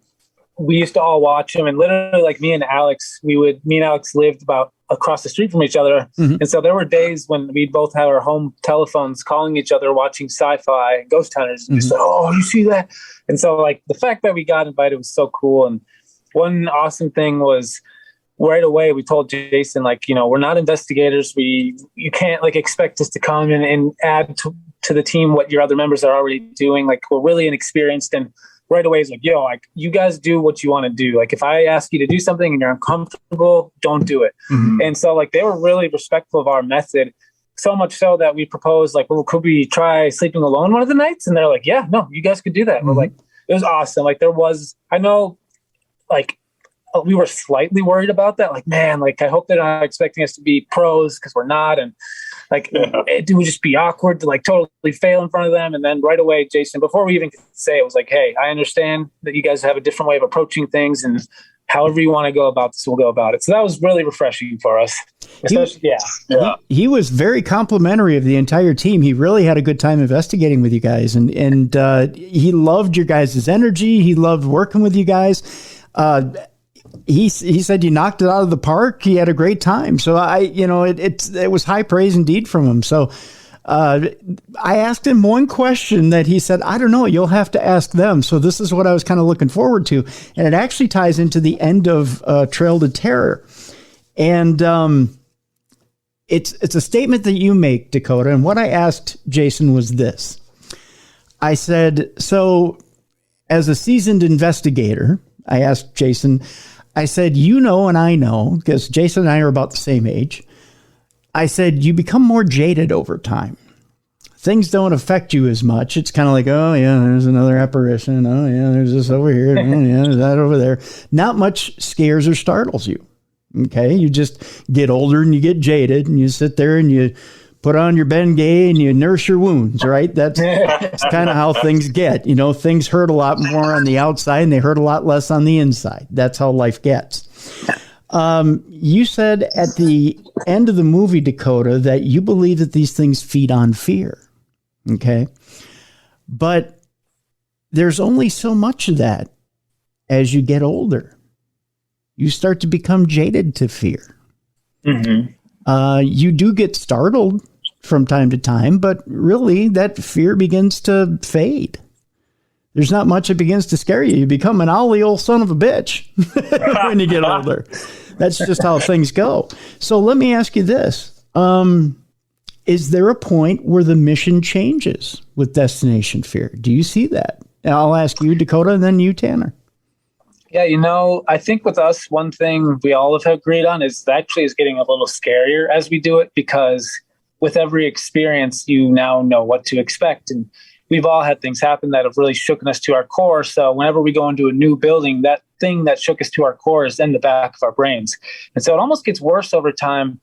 we used to all watch them, and literally, like, me and Alex lived about across the street from each other. Mm-hmm. And so there were days when we both had our home telephones calling each other, watching sci-fi ghost hunters. And mm-hmm. Oh, you see that? And so like the fact that we got invited was so cool. And one awesome thing was right away, we told Jason, like, you know, we're not investigators. You can't like expect us to come in and add to the team what your other members are already doing. Like, we're really inexperienced. And right away, it's like, yo, like, you guys do what you want to do. Like, if I ask you to do something and you're uncomfortable, don't do it. Mm-hmm. And so like, they were really respectful of our method, so much so that we proposed, like, well, could we try sleeping alone one of the nights? And they're like, yeah, no, you guys could do that. Mm-hmm. We're like, it was awesome. Like, I know, like, we were slightly worried about that. Like, man, like, I hope they're not expecting us to be pros, because we're not. And like, it would just be awkward to like totally fail in front of them. And then right away, Jason, before we even could say it, was like, hey, I understand that you guys have a different way of approaching things, and however you want to go about this, we'll go about it. So that was really refreshing for us. He was very complimentary of the entire team. He really had a good time investigating with you guys. And he loved your guys' energy. He loved working with you guys. He said you knocked it out of the park. He had a great time. So it was high praise indeed from him. So I asked him one question that he said, I don't know, you'll have to ask them. So this is what I was kind of looking forward to. And it actually ties into the end of Trail to Terror. And it's a statement that you make, Dakota. And what I asked Jason was this. I said, so as a seasoned investigator, I asked Jason, I said, you know, and I know, because Jason and I are about the same age. I said, you become more jaded over time. Things don't affect you as much. It's kind of like, oh, yeah, there's another apparition. Oh, yeah, there's this over here. Oh, yeah, there's that over there. Not much scares or startles you. Okay, you just get older and you get jaded, and you sit there and you put on your Bengay and you nurse your wounds, right? That's kind of how things get. You know, things hurt a lot more on the outside and they hurt a lot less on the inside. That's how life gets. You said at the end of the movie, Dakota, that you believe that these things feed on fear. Okay. But there's only so much of that as you get older. You start to become jaded to fear. Mm-hmm. You do get startled from time to time, but really that fear begins to fade. There's not much that begins to scare you. You become an owly old son of a bitch when you get older. That's just how things go. So let me ask you this. Is there a point where the mission changes with Destination Fear? Do you see that? And I'll ask you, Dakota, and then you, Tanner. Yeah, you know, I think with us, one thing we all have agreed on is getting a little scarier as we do it, because with every experience, you now know what to expect. And we've all had things happen that have really shooken us to our core. So whenever we go into a new building, that thing that shook us to our core is in the back of our brains. And so it almost gets worse over time.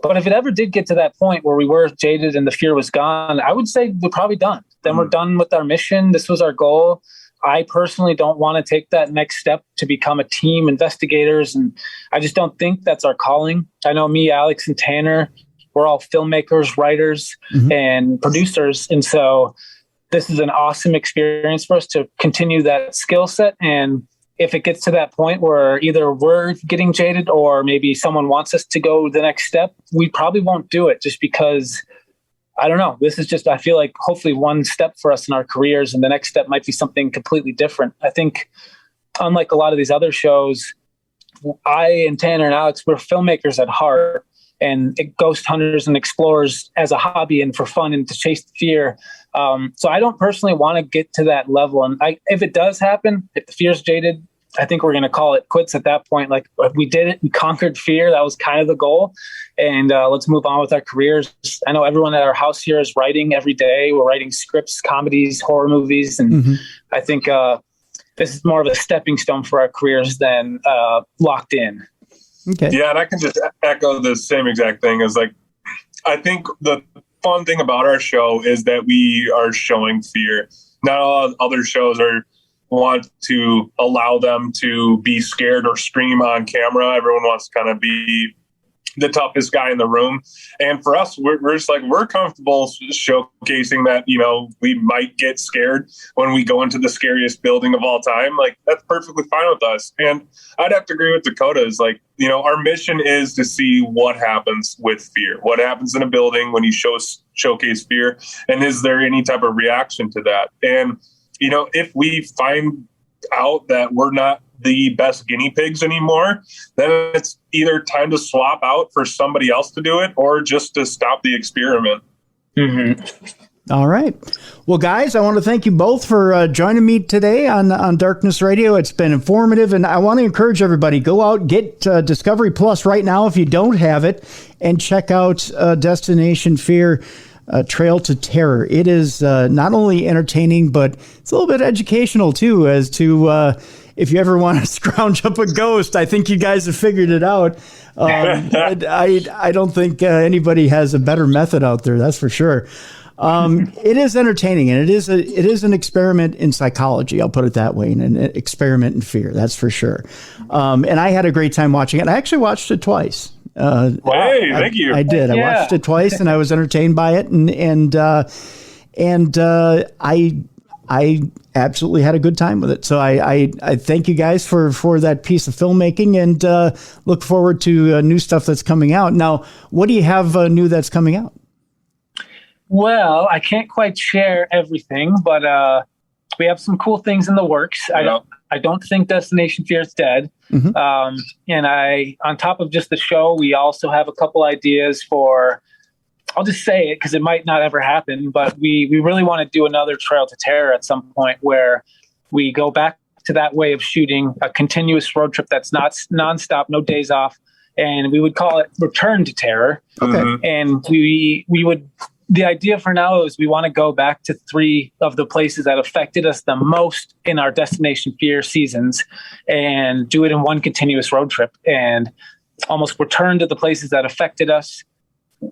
But if it ever did get to that point where we were jaded and the fear was gone, I would say we're probably done. Then we're done with our mission. This was our goal. I personally don't want to take that next step to become a team investigators. And I just don't think that's our calling. I know me, Alex, and Tanner, we're all filmmakers, writers, and producers. And so this is an awesome experience for us to continue that skill set. And if it gets to that point where either we're getting jaded or maybe someone wants us to go the next step, we probably won't do it just because, I don't know. This is just, I feel like hopefully one step for us in our careers, and the next step might be something completely different. I think unlike a lot of these other shows, I and Tanner and Alex, we're filmmakers at heart, and ghost hunters and explorers as a hobby and for fun and to chase the fear. So I don't personally want to get to that level. And if it does happen, if the fear's jaded, I think we're going to call it quits at that point. Like, we did it, we conquered fear. That was kind of the goal. And let's move on with our careers. I know everyone at our house here is writing every day. We're writing scripts, comedies, horror movies. And I think this is more of a stepping stone for our careers than locked in. Okay. Yeah, and I can just echo the same exact thing. As like, I think the fun thing about our show is that we are showing fear. Not all other shows want to allow them to be scared or scream on camera. Everyone wants to kind of be the toughest guy in the room. And for us, we're just like, we're comfortable showcasing that, you know, we might get scared when we go into the scariest building of all time. Like, that's perfectly fine with us. And I'd have to agree with Dakota is like, you know, our mission is to see what happens with fear, what happens in a building when you showcase fear. And is there any type of reaction to that? And, you know, if we find out that we're not the best guinea pigs anymore, then it's either time to swap out for somebody else to do it or just to stop the experiment. All right. Well, guys, I want to thank you both for joining me today on Darkness Radio. It's been informative, and I want to encourage everybody, go out, get Discovery Plus right now if you don't have it, and check out Destination Fear, Trail to Terror. It is not only entertaining, but it's a little bit educational, too, as to if you ever want to scrounge up a ghost. I think you guys have figured it out. I don't think anybody has a better method out there, that's for sure. It is entertaining, and it is an experiment in psychology. I'll put it that way, and an experiment in fear. That's for sure. And I had a great time watching it. I actually watched it twice. Hey, thank you. I did. I watched it twice, and I was entertained by it, and I absolutely had a good time with it. So I thank you guys for that piece of filmmaking, and look forward to new stuff that's coming out. Now, what do you have new that's coming out? Well, I can't quite share everything, but we have some cool things in the works. I don't think Destination Fear is dead. And on top of just the show, we also have a couple ideas for, I'll just say it because it might not ever happen, but we really want to do another Trail to Terror at some point where we go back to that way of shooting, a continuous road trip that's not nonstop, no days off. And we would call it Return to Terror. Okay. And we would, the idea for now is we want to go back to 3 of the places that affected us the most in our Destination Fear seasons and do it in one continuous road trip and almost return to the places that affected us.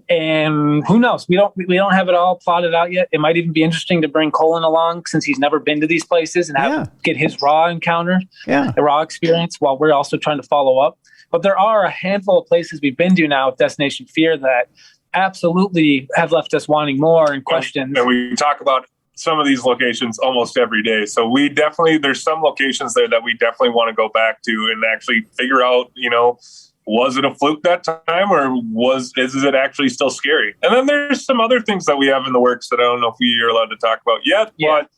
And who knows? We don't have it all plotted out yet. It might even be interesting to bring Colin along since he's never been to these places and get his raw encounter, the raw experience, while we're also trying to follow up. But there are a handful of places we've been to now with Destination Fear that absolutely have left us wanting more and questions. And we talk about some of these locations almost every day. So there's some locations there that we definitely want to go back to and actually figure out, you know, was it a fluke that time or is it actually still scary? And then there's some other things that we have in the works that I don't know if we are allowed to talk about yet, but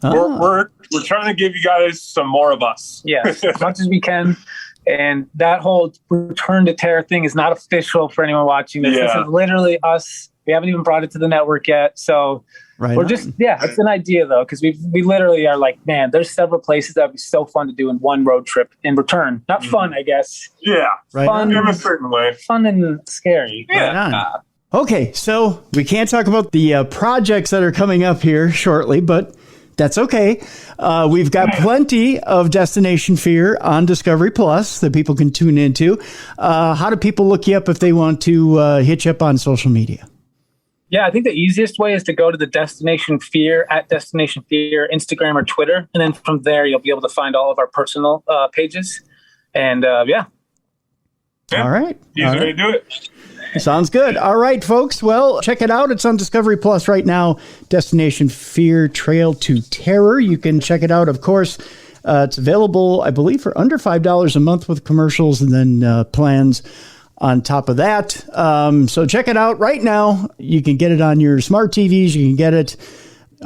we're trying to give you guys some more of us. Yes, as much as we can. And that whole Return to Terror thing is not official for anyone watching this. This is literally us. We haven't even brought it to the network yet. So we're just, it's an idea though, because we literally are like, man, there's several places that would be so fun to do in one road trip in return. Not fun, I guess. Yeah. Fun in a certain way. Fun and scary. Yeah. Okay, so we can't talk about the projects that are coming up here shortly, but that's okay. We've got plenty of Destination Fear on Discovery Plus that people can tune into. How do people look you up if they want to hit you up on social media? Yeah, I think the easiest way is to go to the Destination Fear at Destination Fear, Instagram or Twitter. And then from there, you'll be able to find all of our personal pages. And All right. Easy way to do it. Sounds good. All right, folks. Well, check it out. It's on Discovery Plus right now. Destination Fear, Trail to Terror. You can check it out, of course. It's available, I believe, for under $5 a month with commercials and then plans on top of that. So check it out right now. You can get it on your smart TVs. You can get it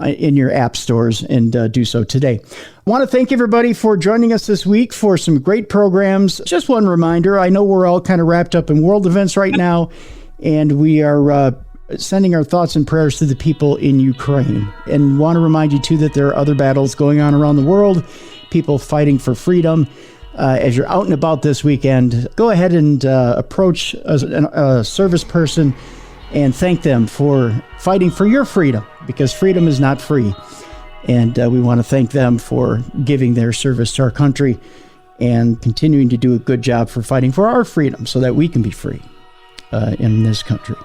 in your app stores and do so today. I want to thank everybody for joining us this week for some great programs. Just one reminder, I know we're all kind of wrapped up in world events right now, and we are sending our thoughts and prayers to the people in Ukraine. And want to remind you, too, that there are other battles going on around the world, people fighting for freedom. As you're out and about this weekend, go ahead and approach a service person and thank them for fighting for your freedom, because freedom is not free. And we want to thank them for giving their service to our country and continuing to do a good job for fighting for our freedom so that we can be free in this country.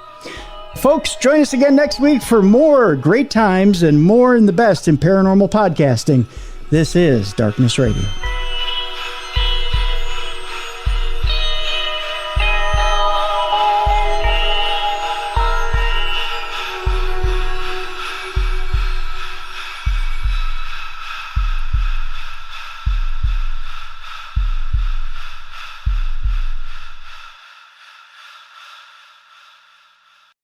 Folks, join us again next week for more great times and more in the best in paranormal podcasting. This is Darkness Radio.